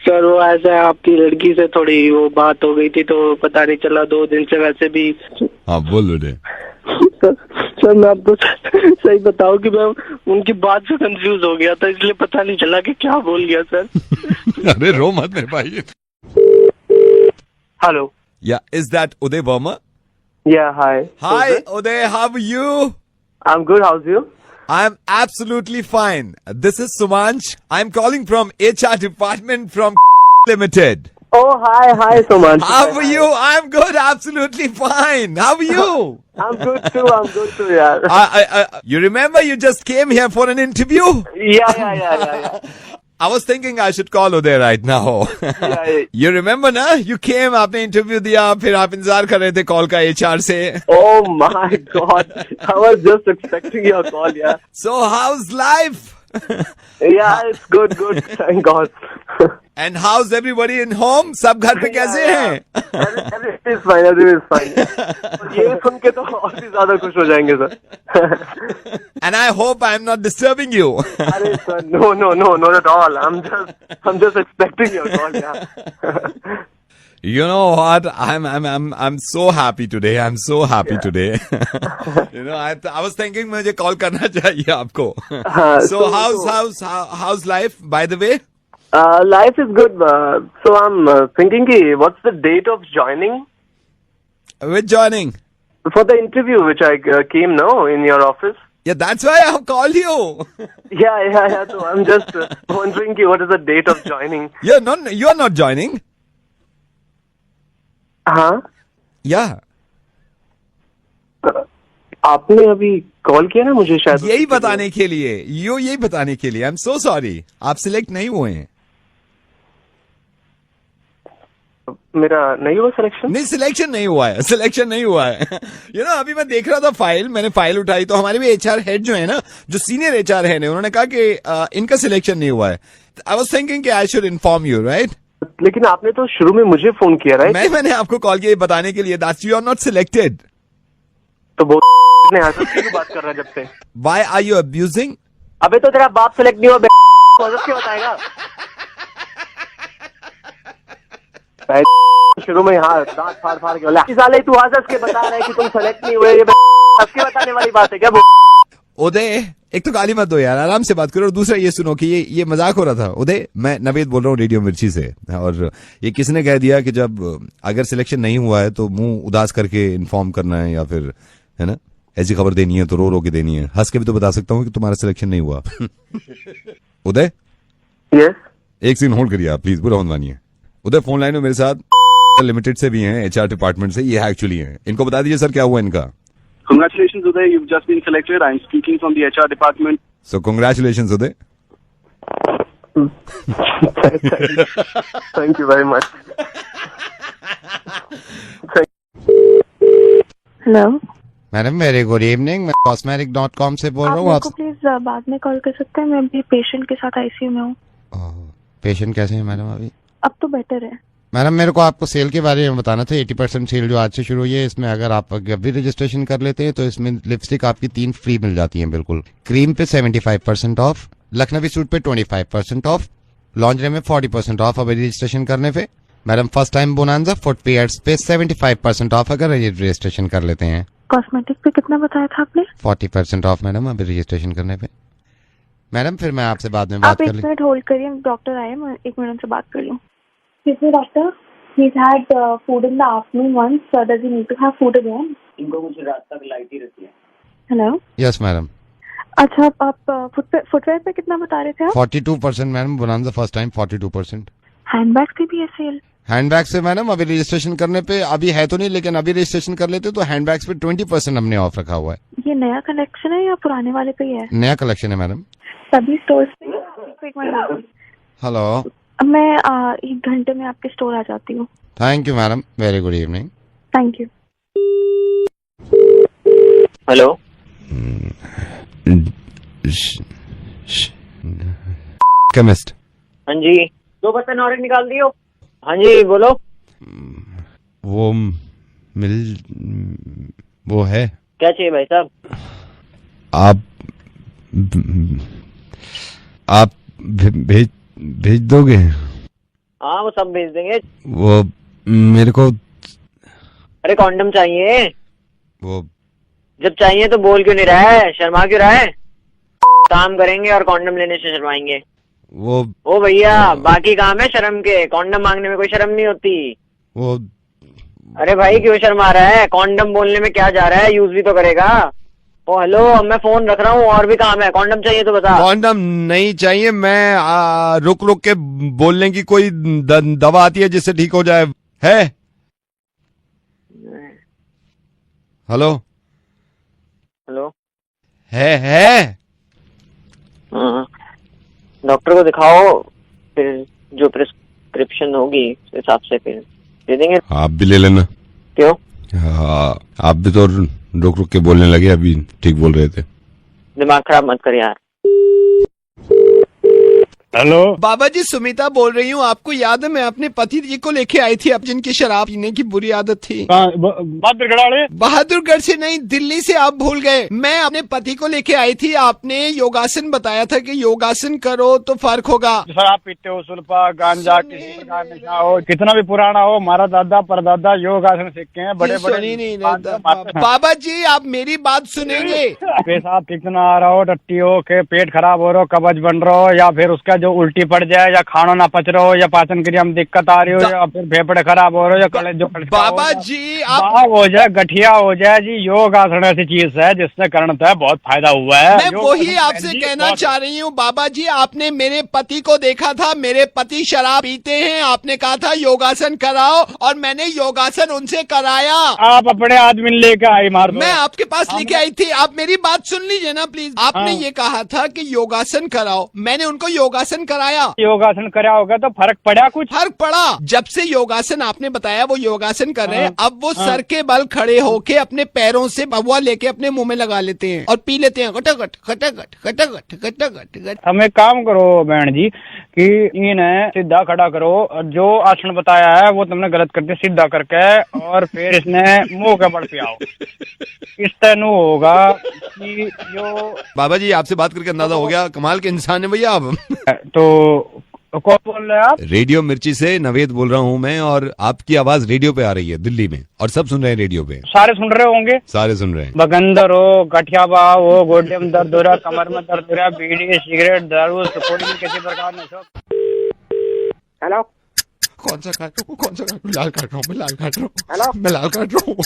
H: सर वो ऐसा है, आपकी लड़की से थोड़ी वो बात हो गई थी तो पता नहीं चला, 2 दिन से वैसे भी।
B: हाँ बोल बेटे।
H: सर मैं आपको सही बताऊं कि मैं उनकी बात से कंफ्यूज हो गया था, इसलिए पता नहीं चला कि क्या बोल गया सर।
B: अरे रो मत मेरे भाई।
H: हेलो,
B: या is that Uday Verma?
H: Yeah, hi.
B: Hi, Uday, how are you?
H: I'm good, how's you?
B: I'm absolutely fine. This is Sumanch. I'm calling from HR department from Limited.
H: Oh, hi, Sumanch.
B: How are you? I'm good, absolutely fine. How are you?
H: I'm good too, yeah.
B: You remember you just came here for an interview?
H: Yeah.
B: I was thinking I should call Uday right now.
H: Yeah.
B: You remember ना? You came, आपने interview दिया, फिर आप इंतजार कर रहे थे call का HR से.
H: Oh my God, I was just expecting your call, yeah.
B: So how's life?
H: Yeah, it's good, thank God.
B: And how's everybody in home? सब घर पे कैसे हैं?
H: Everything is fine. ये सुन के तो और भी ज्यादा खुश हो जाएंगे sir.
B: And I hope I'm not disturbing you.
H: अरे sir, no, not at all. I'm just expecting your call, yeah.
B: You know what? I'm so happy today. I'm so happy today. You know, I was thinking मुझे call करना चाहिए आपको. So how's life? By the way.
H: Life is good. So I'm thinking, what's the date of joining?
B: Which joining?
H: For the interview which I came now in your office.
B: Yeah, that's why I called you.
H: Yeah. So I'm just wondering, what is the date of joining?
B: You're not joining.
H: हाँ.
B: Yeah.
H: आपने अभी call किया ना मुझे, शायद
B: यही बताने के लिए. यही बताने के लिए. I'm so sorry. आप सिलेक्ट नहीं हुए हैं.
H: मेरा नहीं हुआ सिलेक्शन?
B: नहीं, सिलेक्शन नहीं हुआ है. You know, अभी मैं देख रहा था फाइल, मैंने फाइल उठाई तो हमारे भी HR हेड जो है ना, जो सीनियर HR हेड है, उन्होंने कहा कि इनका सिलेक्शन नहीं हुआ है. I was thinking कि I should inform you, right?
H: लेकिन आपने तो शुरू में मुझे फोन किया, राइट?
B: मैंने आपको कॉल किया बताने के लिए that you are not selected.
H: तो वो ने क्यों बात कर रहा है जब से?
B: Why are you abusing?
H: अबे तो तेरा बाप सेलेक्ट नहीं हुआ, क्यों बताएगा? शुरू में हाँ दांत फाड़ के बोला, साले तू हंस के बता रहा है कि तुम सेलेक्ट नहीं हुए, ये हंस के बताने वाली बात है क्या?
B: उदय, एक तो गाली मत दो यार, आराम से बात करो. और दूसरा ये सुनो कि ये मजाक हो रहा था. उदय, मैं नवेद बोल रहा हूँ रेडियो मिर्ची से, और ये किसने कह दिया कि जब अगर सिलेक्शन नहीं हुआ है तो मुंह उदास करके इन्फॉर्म करना है, या फिर है ना ऐसी खबर देनी है तो रो के देनी है. हंस के भी तो बता सकता हूँ कि तुम्हारा सिलेक्शन नहीं हुआ. उदय,
H: यस,
B: एक सीन होल्ड करिए आप प्लीज, बुरा मत मानिए. उदय फोन लाइन में मेरे साथ लिमिटेड से भी हैं, HR डिपार्टमेंट से. ये एक्चुअली हैं, इनको बता दीजिए सर क्या हुआ इनका.
N: Congratulations, Uday. You've just been selected. I'm speaking from the HR department.
B: So, congratulations, Uday.
H: Thank you very much.
O: Hello
E: madam, very good evening. मैं cosmetic.com से बोल रहा हूँ.
O: आप प्लीज बाद में कॉल कर सकते हैं, मैं अभी पेशेंट के साथ ICU में हूँ.
E: पेशेंट कैसे हैं मैडम अभी?
O: अब तो बेटर है.
E: मैडम, मेरे को आपको सेल के बारे में बताना था. 80% सेल जो आज से शुरू हुई है, इसमें अगर आप अभी रजिस्ट्रेशन कर लेते हैं तो इसमें लिपस्टिक आपकी 3 फ्री मिल जाती हैं बिल्कुल. क्रीम पे 75% ऑफ, लखनवी सूट पे 25% ऑफ, लॉन्जरी में 40% ऑफ अभी रजिस्ट्रेशन करने पे. Madam first time bonanza footwears पे 75% ऑफ अगर रजिस्ट्रेशन कर लेते हैं।
O: कॉस्मेटिक पे कितना बताया था आपने?
E: 40% ऑफ मैडम अभी रजिस्ट्रेशन करने पे। मैडम फिर मैं आपसे बाद में बात
O: आप
E: कर
O: एक
E: लूँ।
O: मिनट होल्ड करिए, डॉक्टर आए, मैं 1 मिनट से बात कर लूँ। Doctor, he's had food in the afternoon once, so does he need to have food again?
P: इनको कुछ रात तक लाइट ही रहती है।
O: हेलो।
E: Yes madam.
O: अच्छा, आप फुटवेयर पे कितना बता रहे थे आप?
E: 42% madam bonanza first time 42%।
O: Handbag पे भी है सेल?
E: हैंडबैग से मैडम अभी रजिस्ट्रेशन करने पे अभी है तो नहीं, लेकिन अभी रजिस्ट्रेशन कर लेते तो हैंडबैग्स पे 20% हमने ऑफ रखा हुआ है।
O: ये नया कलेक्शन है या पुराने वाले पे ही है?
E: नया कलेक्शन है मैडम।
O: सभी स्टोर्स पे? एक मिनट।
E: हेलो।
O: मैं 1 घंटे में आपके स्टोर आ जाती हूँ।
E: Thank you madam, very good evening.
O: Thank you.
P: Hello.
E: Chemist.
P: हाँ जी, 2 बर्तन और निकाल दियो। हाँ जी बोलो।
E: वो वो है।
P: क्या चाहिए भाई साहब?
E: आप भेज दोगे?
P: हाँ वो सब भेज देंगे।
E: वो मेरे को
P: अरे कॉन्डम चाहिए।
E: वो
P: जब चाहिए तो बोल क्यों नहीं रहा है, शर्मा क्यों रहा है? काम करेंगे और कॉन्डम लेने से शर्माएंगे।
E: वो
P: ओ भैया बाकी काम है शर्म के, कॉन्डम मांगने में कोई शर्म नहीं होती।
E: वो
P: अरे भाई क्यों शर्मा रहा है? कॉन्डम बोलने में क्या जा रहा है, यूज भी तो करेगा। ओ हेलो, अब मैं फोन रख रहा हूँ और भी काम है। कॉन्डम चाहिए तो बता।
E: कॉन्डम नहीं चाहिए, मैं रुक रुक के बोलने की कोई दवा आती है जिससे ठीक हो जाए है? Hello
P: hello.
E: है
P: हाँ डॉक्टर को दिखाओ, फिर जो प्रिस्क्रिप्शन होगी उस हिसाब से फिर दे देंगे।
B: आप भी ले लेना।
P: क्यों?
B: हाँ आप भी तो रुक रुक के बोलने लगे, अभी ठीक बोल रहे थे।
P: दिमाग खराब मत कर यार।
Q: हेलो
J: बाबा जी, सुमिता बोल रही हूँ। आपको याद है मैं अपने पति जी को लेके आई थी, अब जिनकी शराब पीने की बुरी आदत थी। बहादुरगढ़ से नहीं, दिल्ली से। आप भूल गए। मैं अपने पति को लेके आई थी, आपने योगासन बताया था कि योगासन करो तो फर्क होगा।
Q: सर आप पीते हो सुल्फा गांजा, किसी प्रकार नशा हो, कितना भी पुराना हो, हमारा दादा परदादा योगासन सीख के हैं। बड़े
J: बाबा जी आप मेरी बात सुनेंगे।
Q: पेशाब कितना आ रहा हो, टट्टी हो के पेट खराब हो रहा हो, कब्ज बन रहा हो, या फिर उसका जो उल्टी पड़ जाए, या खाना ना पच रहा हो, या पाचन क्रिया में दिक्कत आ रही हो, या फिर फेफड़े खराब हो रहे हो, या कलेज जो
J: बाबा जी आप
Q: हो जाए, गठिया हो जाए जी, योग आसन ऐसी चीज है जिससे करने है बहुत फायदा हुआ है।
J: मैं वही आपसे कहना चाह रही हूँ बाबा जी। आपने मेरे पति को देखा था, मेरे पति शराब पीते हैं, आपने कहा था योगासन कराओ और मैंने योगासन उनसे कराया।
Q: आप अपने आदमी लेके आई मार दो।
J: मैं आपके पास लेके आई थी, आप मेरी बात सुन लीजिए ना प्लीज। आपने ये कहा था कि योगासन कराओ, मैंने उनको योगासन कराया।
Q: योगासन कराया होगा तो फर्क पड़ा? कुछ
J: फर्क पड़ा। जब से योगासन आपने बताया वो योगासन कर रहे हैं, अब वो सर के बल खड़े होके अपने पैरों से बबुआ लेके अपने मुंह में लगा लेते हैं और पी लेते हैं खटाखट खटाखट खटाखट खटाखट।
Q: हम एक काम करो बहन जी कि इन्हें सीधा खड़ा करो, और जो आसन बताया है वो तुमने गलत कर दिया, सीधा करके और फिर इसने मुंह के बल पियाओ। इस तरह होगा कि जो
B: बाबा जी आपसे बात करके अंदाजा हो गया, कमाल के इंसान है भैया आप।
Q: तो कौन बोल रहे हैं आप?
B: रेडियो मिर्ची से नवेद बोल रहा हूँ मैं, और आपकी आवाज रेडियो पे आ रही है दिल्ली में, और सब सुन रहे हैं रेडियो पे।
Q: सारे सुन रहे होंगे?
B: सारे सुन रहे हैं।
Q: बगंदर हो, गठिया भाव हो, गोड्डे में दर्द हो रहा, कमर में दर्द हो रहा, बीड़ी सिगरेट दारू सुपोड़ी किसी प्रकार में।
P: हेलो
B: कौन सा काट रहा हूँ, कौन सा काट रहा हूँ? लाल काट रहा हूँ, मैं लाल काट रहा हूँ, मैं लाल काट रहा हूँ,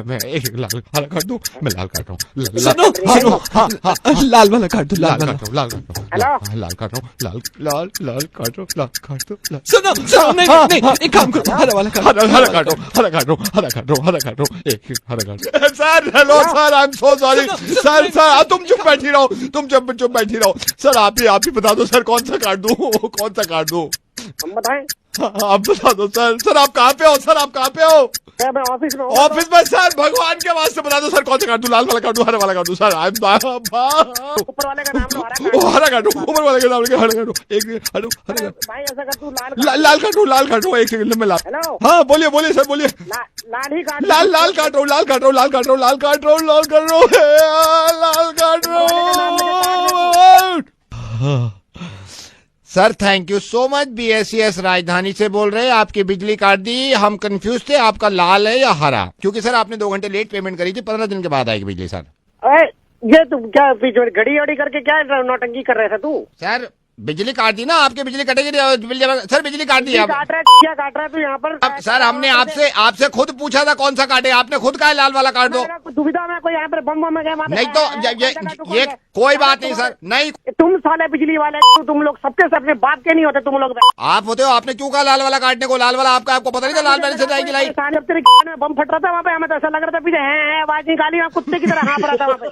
B: मैं एक लाल हरा काट दूं, मैं लाल काट रहा हूँ।
J: सुनो, हाँ लाल वाला काट दो,
B: लाल काट रहा हूँ, लाल काट रहा हूँ, लाल काट रहा हूँ, लाल काट रहा हूँ, लाल काट दो।
J: सुनो नहीं, एक काम करो, हरा वाला काट,
B: हरा काट रहा हूँ, हरा काट रहा हूँ, हरा काट रहा हूँ, हरा काट रहा हूँ, एक हरा काट। Sir hello sir, I am so sorry sir, तुम चुप बैठी रहो, तुम चुप बैठी रहो सर। आप ही बता दो सर, कौन सा काट दूं, कौन सा काट दूं?
P: हम बताएं?
B: आप बता दो सर आप कहाँ पे हो? सर आप कहाँ पे हो?
P: मैं ऑफिस में।
B: ऑफिस में सर, भगवान के वास्ते बता दो सर, कौन सा काट दूं? लाल वाला काट दूं, हरा वाला काट दूं? सर
P: ऊपर वाले का नाम लो,
B: हरा काटो, ऊपर वाले का नाम लेके हरा काटो, एक हरा
P: भाई ऐसा कर तू
B: लाल काटो, एक सेकंड में लाल। हाँ बोलिए सर, बोलिए।
P: लाल ही काट,
B: लाल काट रहा हूँ, लाल काट रहा हूँ।
J: Sir thank you so much. BSES राजधानी से बोल रहे हैं, आपकी बिजली काट दी। हम कंफ्यूज थे आपका लाल है या हरा, क्योंकि सर आपने 2 घंटे लेट पेमेंट करी थी। 15 दिन के बाद आएगी बिजली सर।
P: ये तुम क्या घड़ी वड़ी करके क्या नौटंकी कर रहे थे तू?
J: सर बिजली काट दी ना आपकी, बिजली कटेगी। सर बिजली काट दी आप।
P: क्या काट रहा है तू यहाँ पर?
J: सर हमने आपसे खुद पूछा था कौन सा काटे, आपने खुद कहा लाल वाला काट दो।
P: दुविधा में कोई यहाँ पर बम में गया
J: नहीं तो ये कोई बात नहीं सर। नहीं
P: तुम साले बिजली वाले, तुम लोग सबके से अपने बाप के नहीं होते तुम लोग।
J: आप होते हो, आपने क्यों कहा लाल वाला काटने को? लाल वाला आपको पता नहीं था लाल वाले से जाएगी लाइट?
P: जब तेरे बम फट रहा था वहाँ पे, हमें तो ऐसा लग रहा था पीछे है आवाज निकाली, कुत्ते की तरह हाँफ रहा था वहाँ पे।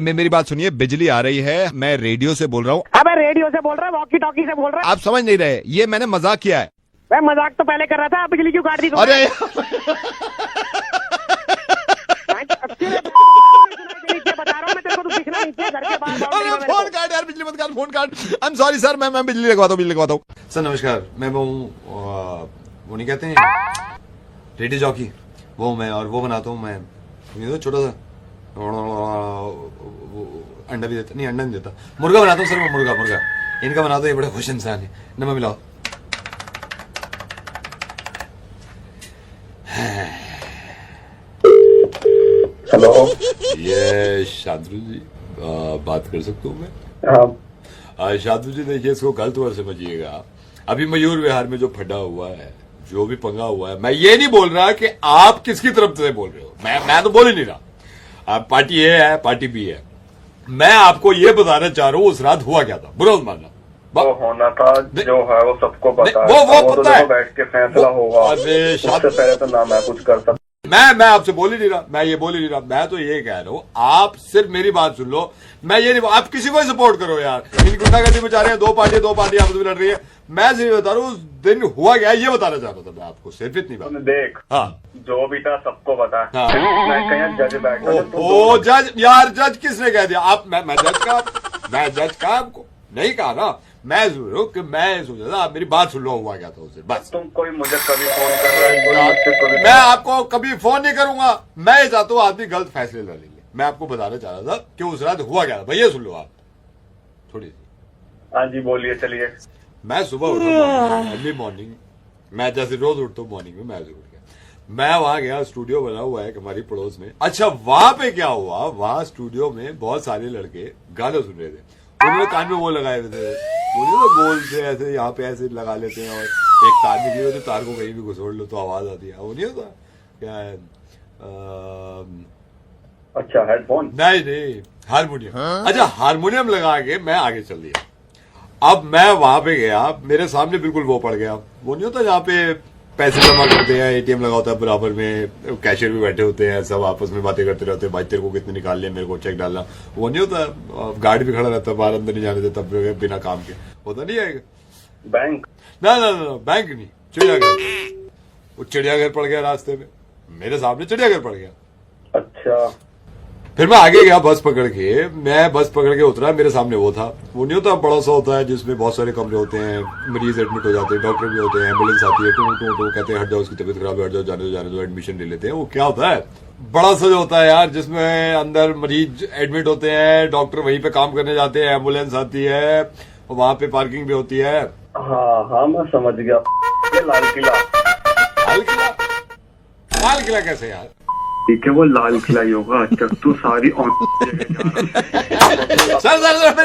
B: मेरी बात सुनिए, बिजली आ रही है, मैं रेडियो से बोल रहा हूँ।
P: अबे रेडियो से बोल रहा है, वॉकी टॉकी से बोल रहा है।
B: आप समझ नहीं रहे, ये मैंने मजाक किया है।
P: मैं मजाक तो पहले कर रहा था, बिजली क्यों काट दी?
B: अरे
P: बता रहा हूँ मैं तेरे को, तू दिखना नहीं चाहिए घर के बाहर।
B: फोन काट यार, बिजली मत काट, फोन काट। आई एम सॉरी सर, मैं बिजली लगवाता हूँ। सर नमस्कार, मैं वो नहीं कहते हैं रेडियो जॉकी, वो मैं, और वो बनाता हूँ मैं, तो छोटा सा अंडा भी देता, नहीं अंडा नहीं देता, मुर्गा बनाता हूँ सर। मैं मुर्गा इनका बनाता हूँ, ये बड़े खुश इंसान है। नमक मिलाओ।
N: हेलो,
B: ये शांतनु जी बात कर सकता हूँ मैं? शांतनु जी देखिए, इसको गलत वर्ड समझिएगा। अभी मयूर विहार में जो फटा हुआ है, जो भी पंगा हुआ है, मैं ये नहीं बोल रहा कि आप किसकी तरफ से बोल रहे हो, मैं तो बोल ही नहीं रहा। आप पार्टी ए है, पार्टी बी है। मैं आपको ये बताना चाह रहा हूँ उस रात हुआ क्या था, बुरा मत मानना।
N: वो होना था जो है वो सबको पता है।
B: वो पता है,
N: बैठ के फैसला होगा। उससे पहले तो ना मैं कुछ कर सकता।
B: मैं आपसे बोल ही नहीं रहा, मैं ये बोल ही नहीं रहा। मैं तो ये कह रहा हूँ, आप सिर्फ मेरी बात सुन लो। मैं ये नहीं, आप किसी को ही सपोर्ट करो यार। इन गुंडागर्दी में जा रहे हैं, दो पार्टी आपस में लड़ रही है। मैं सिर्फ बता रहा हूँ उस दिन हुआ क्या, ये बताना चाहता था मैं आपको, सिर्फ इतनी बात।
N: देख,
B: हाँ,
N: जो भी था सबको पता है।
B: हाँ।
N: मैं कहीं जज बैठा।
B: ओ जज यार, जज किसने कह दिया? आप मैं जज का आपको नहीं कहा ना। मैं सोचा था, आप मेरी बात सुन लो, हुआ क्या था उसे, बस।
N: तुम कोई मुझे कभी फोन कर रहा है?
B: मैं आपको कभी फोन नहीं करूंगा। मैं ये चाहता हूँ आदमी गलत फैसले ले लेंगे। मैं आपको बताना चाह रहा था कि उस रात हुआ क्या था। भैया सुन लो आप थोड़ी सी।
N: हाँ जी बोलिए, चलिए।
B: मैं सुबह उठा, अर्ली मॉर्निंग, मैं जैसे रोज उठता हूँ मॉर्निंग में, मैं उठ गया। मैं वहां गया, स्टूडियो बना हुआ है हमारी पड़ोस में। अच्छा वहां पे क्या हुआ, वहां स्टूडियो में बहुत सारे लड़के गाने सुन रहे थे। उन्होंने कान में वो लगाए हुए थे, वो तो गोल से ऐसे यहाँ पे ऐसे लगा लेते हैं, और एक तार निकली होती, तार को कहीं भी घुसोड़ लो तो आवाज आती है। वो नहीं होता क्या है?
N: अच्छा हेडफोन?
B: नहीं, हारमोनियम। अच्छा हारमोनियम लगा के मैं आगे चल दिया। अब मैं वहां पे गया, मेरे सामने बिल्कुल वो पड़ गया। वो नहीं होता जहाँ पे पैसे जमा करते हैं, ATM लगा होता है बराबर में, कैशियर भी बैठे होते हैं, सब आपस में बातें करते रहते हैं, भाई तेरे को कितने निकाल लिया, मेरे को चेक डालना। वो नहीं होता, गार्ड भी खड़ा रहता है बाहर, अंदर नहीं जाने देता बिना काम के, होता नहीं आएगा।
N: बैंक?
B: ना बैंक नहीं, चिड़ियाघर। वो चिड़ियाघर पड़ गया रास्ते में, मेरे सामने चिड़ियाघर पड़ गया।
N: अच्छा।
B: फिर मैं आगे गया बस पकड़ के उतरा, मेरे सामने वो था। वो नहीं होता बड़ा सा होता है जिसमें बहुत सारे कमरे होते हैं, मरीज एडमिट हो जाते हैं, डॉक्टर भी होते हैं, एम्बुलेंस आती है, तो कहते हैं हट जाओ, उसकी तबीयत खराब है, हट जाओ, जाने दो, एडमिशन ले लेते हैं। वो क्या होता है, बड़ा सा जो होता है यार, जिसमें अंदर मरीज एडमिट होते हैं, डॉक्टर वहीं पे काम करने जाते हैं, एम्बुलेंस आती है, वहां पे पार्किंग भी होती है।
N: हाँ मैं समझ गया। लाल
B: किला कैसे यार?
N: ठीक है, वो लाल किला ही होगा। अच्छा तू सारी
B: सर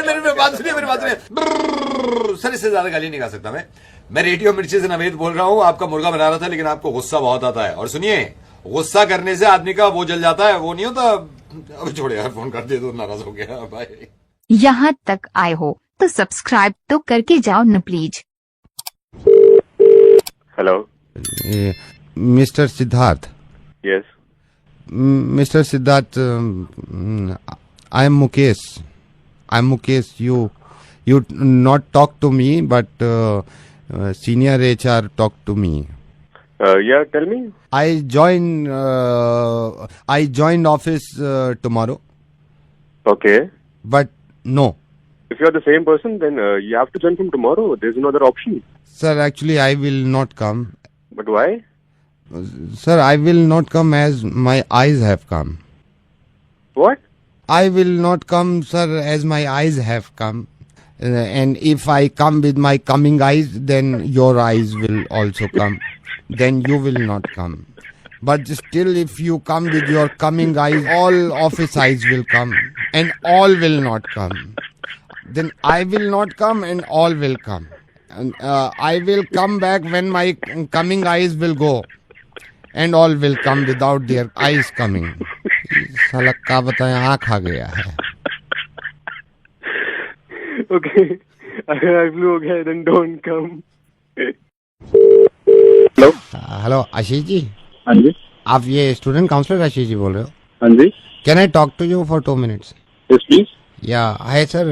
B: मेरी बात सुनिए। सर इससे ज्यादा गाली नहीं गा सकता मैं रेडियो मिर्ची से नवेद बोल रहा हूँ। आपका मुर्गा बना रहा था, लेकिन आपको गुस्सा बहुत आता है। और सुनिए, गुस्सा करने से आदमी का वो जल जाता है, वो नहीं होता। अब छोड़े यार, फोन कर दिया तो नाराज हो गया भाई।
G: यहाँ तक आए हो तो सब्सक्राइब तो करके जाओ न please.
N: Hello
E: mister Siddharth.
N: Yes
E: Mr. Siddharth, I am Mukesh. You not talk to me, but senior HR talk to me.
N: Yeah, tell me.
E: I joined office tomorrow.
N: Okay.
E: But no.
N: If you are the same person, then you have to join from tomorrow. There's no other option.
E: Sir, actually, I will not come.
N: But why?
E: Sir, I will not come as my eyes have come.
N: What?
E: I will not come, sir, as my eyes have come. and if I come with my coming eyes, then your eyes will also come. Then you will not come. But still, if you come with your coming eyes, all of his eyes will come, and all will not come. Then I will not come, and all will come. And I will come back when my coming eyes will go, and all will come without their eyes coming. साला क्या बताएं, आँख आ गया है.
N: Okay, अगर eye flu हो गया then don't come.
E: Hello Ashish ji.
N: हाँ जी.
E: आप ये स्टूडेंट काउंसलर आशीष जी बोल रहे हो?
N: हाँ जी.
E: Can I talk to you for 2 minutes?
N: Yes, please.
E: Yeah hi sir,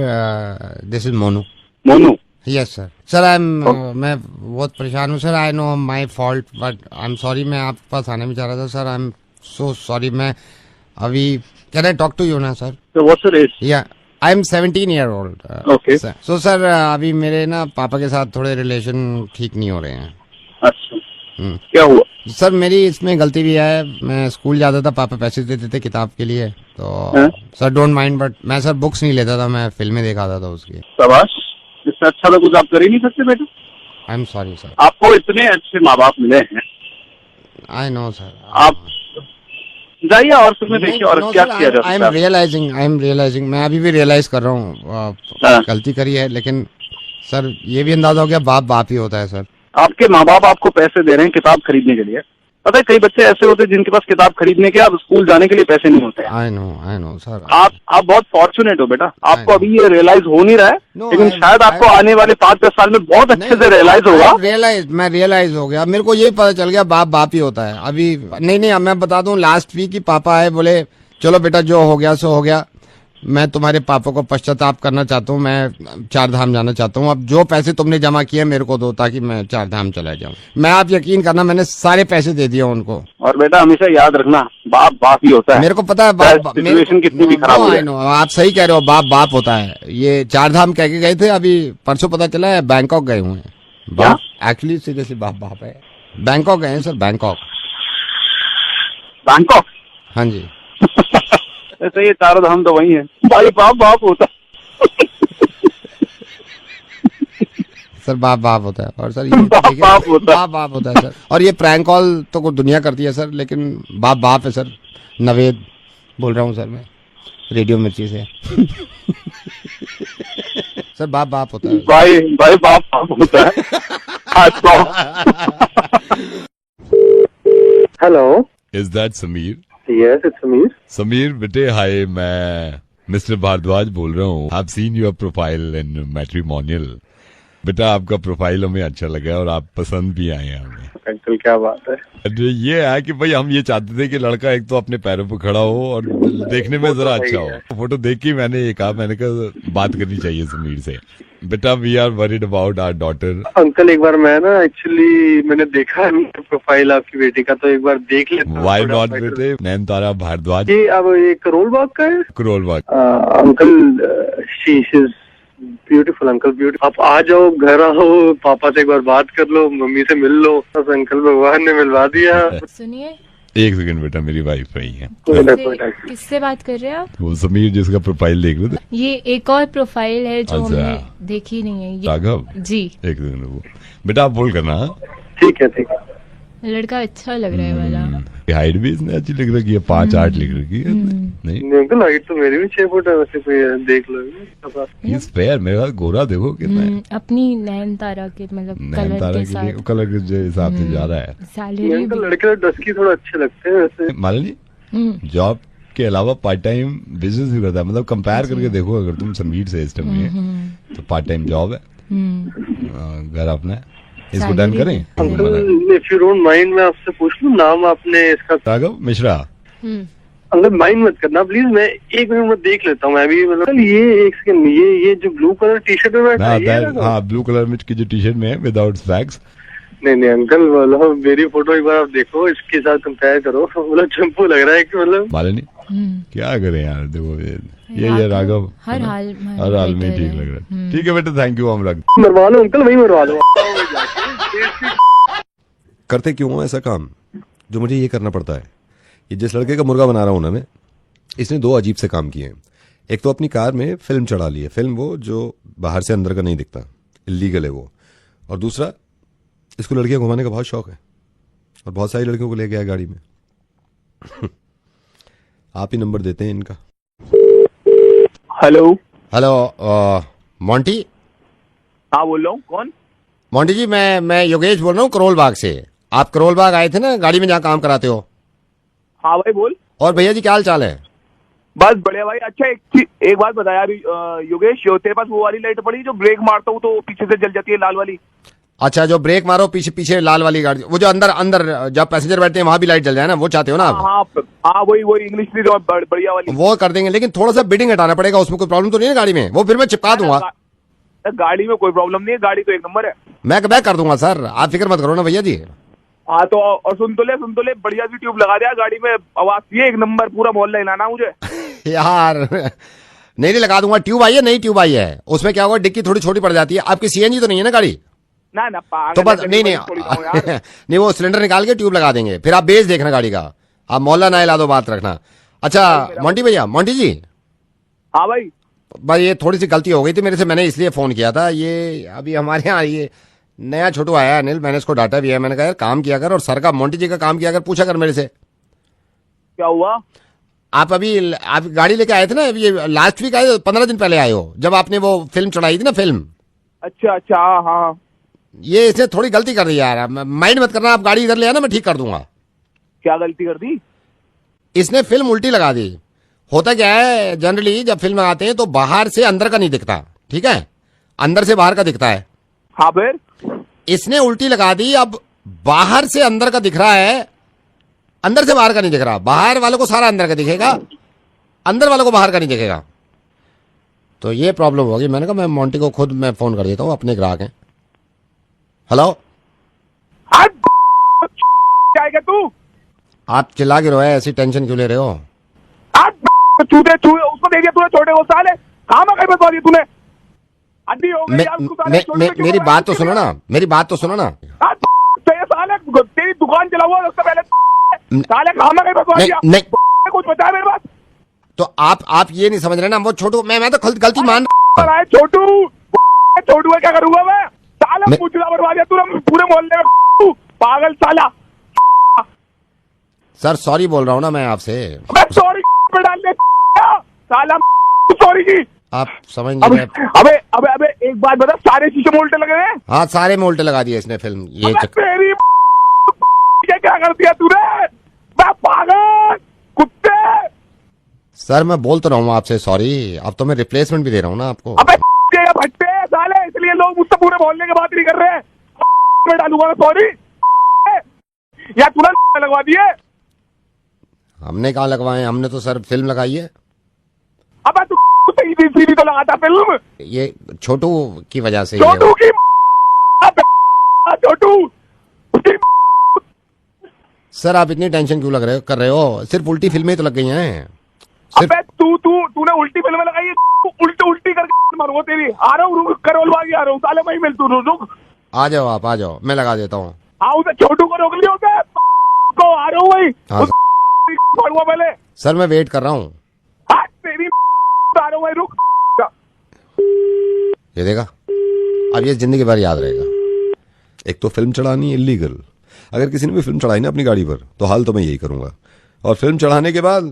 E: this is Monu.
N: Monu.
E: Yes sir. Sir मैं बहुत परेशान हूँ सर. I know my fault, but I am sorry. मैं आपके पास आने में चाह रहा था सर. I am so sorry. मैं अभी can I talk to you ना sir?
N: What's your age?
E: Yeah I am 17 year old.
N: Okay.
E: So sir अभी मेरे ना पापा के साथ थोड़े रिलेशन ठीक नहीं हो रहे हैं.
N: अच्छा. क्या हुआ?
E: सर मेरी इसमें गलती भी है. मैं स्कूल जाता था, पापा पैसे देते थे किताब के लिए, तो सर डोंट माइंड, बट मैं सर बुक्स नहीं लेता था, मैं फिल्में दिखाता था उसकी.
N: शाबाश. इससे अच्छा तो कुछ आप कर ही नहीं सकते बेटा.
E: आई एम सॉरी सर.
N: आपको इतने अच्छे माँ बाप मिले हैं.
E: I know sir.
N: आप जाइए और फिल्में देखिए और क्या किया जा सकता है.
E: I am realising. मैं अभी भी रियलाइज कर रहा हूँ गलती करी है, लेकिन सर ये भी अंदाजा हो गया बाप बाप ही होता है सर.
N: आपके माँ बाप आपको पैसे दे रहे हैं किताब खरीदने के लिए. पता है कई बच्चे ऐसे होते हैं जिनके पास किताब खरीदने के, अब स्कूल जाने के लिए पैसे नहीं होते.
E: I know sir.
N: आप बहुत फॉर्चुनेट हो बेटा. आपको अभी ये रियलाइज हो नहीं रहा है, लेकिन शायद आपको आने वाले 5-10 साल में बहुत अच्छे से रियलाइज होगा.
E: मैं रियलाइज हो गया. मेरे को ये पता चल गया बाप बाप ही होता है. अभी नहीं मैं बता दूं, लास्ट वीक ही पापा आए, बोले चलो बेटा जो हो गया सो हो गया. मैं तुम्हारे पापा को पश्चाताप करना चाहता हूँ. मैं 4 धाम जाना चाहता हूँ. अब जो पैसे तुमने जमा किए मेरे को दो, ताकि मैं 4 धाम चला जाऊँ. मैं, आप यकीन करना, मैंने सारे पैसे दे दिए उनको.
N: और बेटा हमेशा याद रखना बाप बाप ही होता है.
E: मेरे को पता है बाप.
N: सिचुएशन कितनी भी खराब हो जाए.
E: आप सही कह रहे हो, बाप बाप होता है. ये 4 धाम कह के गए थे, अभी परसों पता चला है बैंकॉक गए हुए हैं. बाप एक्चुअली सीरियसली बाप बाप है. बैंकॉक गए हैं सर. बैंकॉक. हाँ जी.
N: ऐसे ये 4 धाम तो वही है. भाई बाप बाप होता
E: सर. बाप बाप होता है. और सर ये बाप बाप होता है सर. और ये प्रैंक कॉल तो कोई दुनिया करती है सर, लेकिन बाप बाप है सर. नवेद बोल रहा हूँ सर मैं, रेडियो मिर्ची से. सर बाप बाप होता है.
N: भाई बाप बाप होता है. Hello,
B: is that Sameer?
N: Yes, it's Samir.
B: Sameer बेटे हाय, मैं मिस्टर भारद्वाज बोल रहा हूँ. I've seen your profile in matrimonial. बेटा आपका प्रोफाइल हमें अच्छा लगा और आप पसंद भी आए हैं हमें.
N: अंकल क्या बात है.
B: अरे ये है कि भाई हम ये चाहते थे कि लड़का एक तो अपने पैरों पर खड़ा हो और देखने में जरा अच्छा हो. फोटो देख के मैंने ये कहा, मैंने कहा बात करनी चाहिए समीर से. बेटा we are worried about our daughter.
N: Uncle एक बार मैं ना एक्चुअली मैंने देखा प्रोफाइल आपकी बेटी का, तो एक बार देख लेता.
B: वाई नॉट बेटे. नैनतारा भारद्वाज.
N: ये अब ये करोल बाग का है.
B: Karol Bagh.
N: Uncle she is beautiful. Uncle beautiful. आप आ जाओ, घर आओ, पापा से एक बार बात कर लो, मम्मी से मिल लो. बस अंकल भगवान ने मिलवा दिया.
I: सुनिए
B: 1 सेकंड बेटा, मेरी वाइफ रही है.
I: किससे बात कर रहे हैं आप?
B: वो समीर जिसका प्रोफाइल देख रहे थे.
I: ये एक और प्रोफाइल है जो हमने देखी नहीं है.
B: राघव
I: जी.
B: 1 सेकंड वो बेटा आप बोल करना.
N: ठीक है.
I: लड़का अच्छा लग रहा है वाला.
B: हाइट भी इसने अच्छी लिख रखी है. 5'8" लिख रखी है. नहीं
N: अंकल हाइट तो मेरी भी 6 फुट है. वैसे कोई देख लो.
B: इस पैर मेरे पास गोरा देखो कितना है.
I: अपनी नैनतारा के मतलब कलर के साथ,
B: कलर के हिसाब से ज्यादा है.
I: सैलरी
N: तो लड़के डस्की थोड़ा अच्छे लगते हैं वैसे.
B: मालिनी जॉब के अलावा पार्ट टाइम बिजनेस भी करता है. मतलब कंपेयर करके देखो, अगर तुम समीर से इस टाइम में, तो पार्ट टाइम जॉब है, घर अपना है. इसको डन करें.
N: Uncle if you don't mind मैं आपसे पूछ लूं, नाम आपने इसका?
B: राघव मिश्रा.
N: अंकल माइंड मत करना प्लीज, मैं 1 मिनट में देख लेता हूँ. मैं भी मतलब ये 1 सेकंड, ये जो ब्लू कलर टी शर्ट में बैठा है.
B: हाँ ब्लू कलर में की जो टी शर्ट में है विदाउट स्पैक्स.
N: नहीं अंकल बोलो, मेरी फोटो एक बार आप देखो, इसके साथ कंपेयर करो. मतलब चंपू लग रहा है कि मतलब.
B: मालिनी क्या करें यार. देखो ये राघव
I: हर हाल
B: में ठीक लग रहा है. ठीक है बेटा, थैंक यू. हम रख
N: मरवा लो अंकल, वही मरवा लो.
B: करते क्यों हो ऐसा काम जो मुझे ये करना पड़ता है? ये जिस लड़के का मुर्गा बना रहा हूं ना मैं, इसने 2 अजीब से काम किए हैं. एक तो अपनी कार में फिल्म चढ़ा ली है, फिल्म वो जो बाहर से अंदर का नहीं दिखता, इलीगल है वो। और दूसरा, इसको लड़कियां घुमाने का बहुत शौक है और बहुत सारी लड़कियों को ले गया है गाड़ी में। आप ही नंबर देते हैं इनका।
R: Hello
E: hello Monty.
R: हाँ बोल रहा हूँ, कौन?
E: मोंटी जी, मैं योगेश बोल रहा हूँ करोल बाग से। आप करोल बाग आए थे ना गाड़ी में जहाँ काम कराते हो?
R: हाँ भाई बोल।
E: और भैया जी क्या हाल चाल है?
R: बस बढ़िया भाई। अच्छा एक बात बता यार योगेश, तेरे पास वो वाली लाइट पड़ी जो ब्रेक मारता हूँ तो पीछे से जल जाती है, लाल वाली?
E: अच्छा, जो ब्रेक मारो पीछे पीछे लाल वाली गाड़ी, वो जो अंदर जब पैसेंजर बैठते हैं वहां भी लाइट जल जाए ना, वो चाहते हो ना आप?
R: हाँ वही इंग्लिश में जो बढ़िया वाली,
E: वो कर देंगे, लेकिन थोड़ा सा बिडिंग हटाना पड़ेगा। उसमें कोई प्रॉब्लम तो नहीं है गाड़ी में? वो फिर मैं चिपका दूंगा।
R: गाड़ी में कोई प्रॉब्लम नहीं है, गाड़ी तो एक नंबर है।
E: मैं कर दूंगा सर, आप फिक्र मत करो ना भैया जी।
R: हाँ तो और सुन तो ले बढ़िया सी ट्यूब लगा दिया गाड़ी में, आवाज ये एक नंबर, पूरा मोहल्ला हिलाना मुझे।
E: यार नहीं लगा दूंगा। ट्यूब आई है, नई ट्यूब आई है, उसमें क्या होगा, डिक्की थोड़ी छोटी पड़ जाती है। आपकी सीएनजी तो नहीं है ना गाड़ी?
R: ना
E: तो बस नहीं नहीं वो सिलेंडर निकाल के ट्यूब लगा देंगे, फिर आप बेस देखना गाड़ी का, आप मोहल्ला ना हिला दो, बात रखना। अच्छा मोंटी जी।
R: हाँ भाई
E: ये थोड़ी सी गलती हो गई थी मेरे से, मैंने इसलिए फोन किया था। ये अभी हमारे यहाँ ये नया छोटू आया है अनिल, मैंने इसको डांटा भी है। मैंने कहा यार काम किया कर, और सर का मोंटी जी का काम किया कर, पूछा कर मेरे से।
R: क्या हुआ?
E: आप गाड़ी लेके आए थे ना, ये लास्ट वीक आए, 15 दिन पहले आए हो, जब आपने वो फिल्म चढ़ाई थी ना, फिल्म।
R: अच्छा हाँ।
E: ये इसने थोड़ी गलती कर दी यार, माइंड मत करना, आप गाड़ी इधर ले आना, मैं ठीक कर दूंगा।
R: क्या गलती कर दी?
E: इसने फिल्म उल्टी लगा दी। होता क्या है, जनरली जब फिल्म लगाते हैं तो बाहर से अंदर का नहीं दिखता, ठीक है, अंदर से बाहर का दिखता है।
R: हाँ फिर
E: इसने उल्टी लगा दी, अब बाहर से अंदर का दिख रहा है, अंदर से बाहर का नहीं दिख रहा। बाहर वालों को सारा अंदर का दिखेगा, अंदर वालों को बाहर का नहीं दिखेगा। तो ये प्रॉब्लम होगी। मैंने कहा मैं मोंटी को खुद मैं फोन कर देता हूँ, अपने ग्राहक हैं। हेलो,
R: क्या तू?
E: आप चिल्ला के रोए, ऐसी टेंशन क्यों ले रहे हो?
R: चूते उसको दे दिया तूने, छोटे को साले कहाँ में कहीं बता दिया तूने? अड्डी हो गई।
E: मेरी बात तो सुनो ना, मेरी बात तो सुनो ना।
R: साले तेरी दुकान चला हुआ उससे पहले साले कहाँ में कहीं बता दिया? नहीं कुछ बता मेरे पास।
E: तो आप ये नहीं समझ रहे ना, वो छोटू, मैं तो गलती मान
R: रहा। छोटू क्या करूंगा मैं? साला मुझला बर्बाद दिया तूने पूरे मोहल्ले में, पागल साला।
E: सर सॉरी बोल रहा हूँ ना मैं आपसे।
R: सॉरी पे डाल दे साला, सॉरी की
E: आप समझ नहीं।
R: अबे एक बात बता, सारे शीशे में उल्टे लगे हैं?
E: हाँ सारे में उल्टे लगा दिए इसने फिल्म। ये
R: तेरी क्या कर दिया तूने? पागल कुत्ते।
E: सर मैं बोल तो रहा हूँ आपसे सॉरी, अब तो मैं रिप्लेसमेंट भी दे रहा हूँ ना आपको।
R: अबे भट्टे साले, इसलिए लोग मुझसे पूरे मोहल्ले की बात नहीं कर रहे हैं। मैं डालूंगा सॉरी, या तूने लगवा दिए?
E: हमने कहाँ लगवाए, हमने तो सर फिल्म लगाई है।
R: अब तू सीधी तो लगाता फिल्म,
E: ये छोटू की वजह से।
R: छोटू की छोटू।
E: सर आप इतनी टेंशन क्यों कर रहे हो? सिर्फ उल्टी फिल्में तो लग गई हैं।
R: अबे तूने उल्टी फिल्में लगाई है, उल्टी करके मारूंगा तेरी। आ रहा हूँ, रुक करोल बाग आ रहा हूँ साले, वहीं मिल तू, रुक।
E: आ जाओ आप, आ जाओ, मैं लगा देता हूँ।
R: हाँ उसे छोटू को रोक लिया होता को, आ रहा हूँ वही। पढ़ूंगा पहले।
E: सर मैं वेट कर रहा हूँ।
R: तेरी आ रहा हूँ वही, रुक।
E: ये देखा, अब ये जिंदगी भर याद रहेगा।
B: एक तो फिल्म चढ़ानी इलीगल, अगर किसी ने भी फिल्म चढ़ाई ना अपनी गाड़ी पर, तो हाल तो मैं यही करूंगा। और फिल्म चढ़ाने के बाद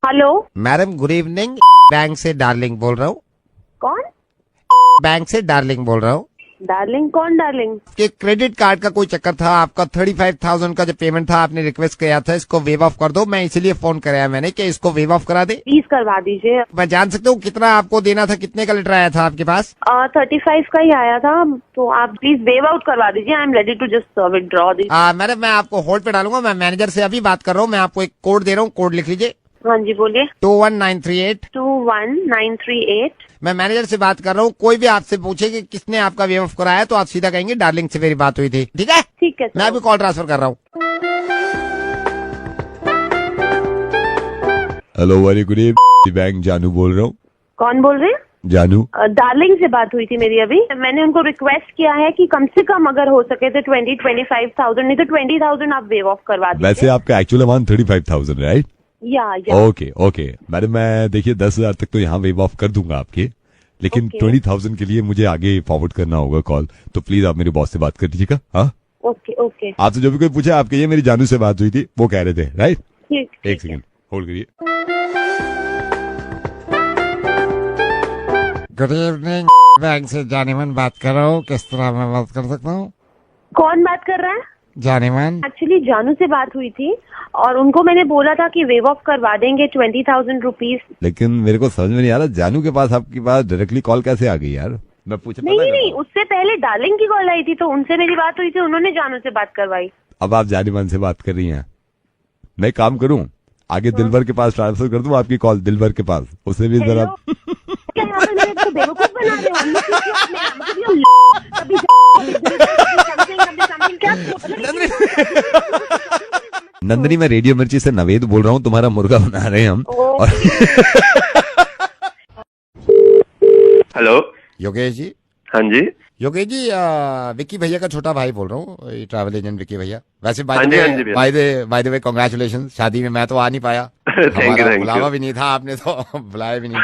A: hello
J: madam, good evening. Bank से डार्लिंग बोल रहा हूँ।
A: कौन?
J: बैंक से डार्लिंग बोल रहा हूँ।
A: डार्लिंग? कौन डार्लिंग?
J: कि क्रेडिट कार्ड का कोई चक्कर था, आपका 35,000 का जो पेमेंट था, आपने रिक्वेस्ट किया था इसको वेव ऑफ कर दो। मैं इसीलिए फोन कराया मैंने कि इसको वेव ऑफ करा दे।
A: प्लीज करवा दीजिए।
J: मैं जान सकता हूँ कितना आपको देना था? कितने का लेटर आया था आपके पास?
A: 35 का ही आया था, तो आप प्लीज वेव आउट करवा दीजिए। I am ready to just withdraw this.
J: Madam मैं आपको होल्ड पे डालूंगा, मैं मैनेजर से अभी बात कर रहा हूँ। मैं आपको एक कोड दे रहा हूँ, कोड लिख लीजिए।
A: हाँ जी बोलिए।
J: 21938।
A: 21938।
J: मैं मैनेजर से बात कर रहा हूँ। कोई भी आपसे पूछे कि किसने आपका वेव ऑफ कराया, तो आप सीधा कहेंगे डार्लिंग से मेरी बात हुई थी। ठीक है?
A: ठीक है।
J: मैं अभी कॉल ट्रांसफर कर रहा हूँ।
B: Hello very good evening, bank जानू बोल रहा हूँ।
A: कौन बोल रहे हैं?
B: जानू
A: डार्लिंग से बात हुई थी मेरी अभी। मैंने उनको रिक्वेस्ट किया है कि कम से कम अगर हो सके तो 20-25,000 नहीं तो 20,000 आप वेव ऑफ करवा दीजिए।
B: वैसे आपका एक्चुअल अमाउंट 35,000 राइट?
A: या
B: ओके मैडम, मैं देखिए 10,000 तक तो यहाँ वेव ऑफ कर दूंगा आपके, लेकिन 20,000 के लिए मुझे आगे फॉरवर्ड करना होगा कॉल, तो प्लीज आप मेरे बॉस से बात कर दीजिएगा। हाँ
A: ओके।
B: आपसे जो भी कोई पूछे आपके ये मेरी जानू से बात हुई थी, वो कह रहे थे राइट? एक सेकंड होल्ड करिए।
J: गुड इवनिंग, बैंक से जानेमन बात कर रहा हूँ, किस तरह मैं बात कर सकता हूँ?
A: कौन बात कर रहा है?
J: जानेमन।
A: एक्चुअली जानू से बात हुई थी और उनको मैंने बोला था कि वेव ऑफ करवा देंगे 20,000 रुपीज।
B: लेकिन मेरे को समझ में नहीं आ रहा, जानू के पास आपके पास डायरेक्टली कॉल कैसे आ गई यार? मैं पूछा
A: नहीं, उससे पहले डार्लिंग की कॉल आई थी तो उनसे मेरी बात हुई थी, उन्होंने जानू से बात करवाई।
B: अब आप जानेमन से बात कर रही हैं, मैं काम करूं आगे दिलबर के पास ट्रांसफर कर दूं आपकी कॉल दिलबर के पास, उससे भी जरा नंदनी, मैं रेडियो मिर्ची से नवेद बोल रहा हूँ, तुम्हारा मुर्गा बना रहे हैं हम।
N: हेलो
E: योगेश जी।
N: हाँ जी
E: योगेश जी, विक्की भैया का छोटा भाई बोल रहा हूँ, ट्रैवल एजेंट विक्की भैया। वैसे
N: बाय
E: द वे कांग्रेचुलेशन, शादी में मैं तो आ नहीं पाया, हमारा बुलावा भी नहीं था, आपने तो बुलाया भी नहीं।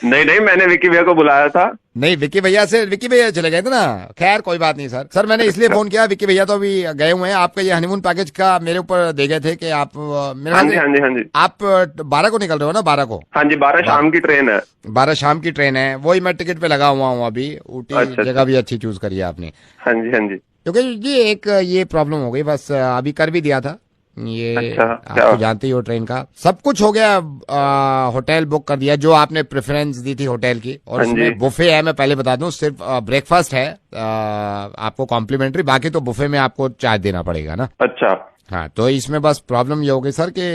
N: नहीं, मैंने विक्की भैया को बुलाया था।
E: नहीं, विक्की भैया चले गए थे ना। खैर कोई बात नहीं सर मैंने इसलिए फोन किया, विक्की भैया तो अभी गए हुए हैं। आपका ये हनीमून पैकेज का मेरे ऊपर दे गए थे कि आप
N: हाँ जी
E: आप 12 को निकल रहे हो ना? 12 को?
N: हाँ जी, 12 शाम की ट्रेन है।
E: 12 शाम की ट्रेन है, वही मैं टिकट पे लगा हुआ हूँ अभी। ऊटी जगह भी अच्छी चूज करी है आपने।
N: हाँ जी
E: क्योंकि जी एक ये प्रॉब्लम हो गई, बस अभी कर भी दिया था ये।
N: अच्छा,
E: आप जानते ही हो ट्रेन का सब कुछ हो गया। होटल बुक कर दिया, जो आपने प्रेफरेंस दी थी होटल की, और उसमें बुफे है। मैं पहले बता दूं, सिर्फ ब्रेकफास्ट है आपको कॉम्प्लीमेंट्री, बाकी तो बुफे में आपको चार्ज देना पड़ेगा ना।
N: अच्छा
E: हाँ, तो इसमें बस प्रॉब्लम ये हो गई सर कि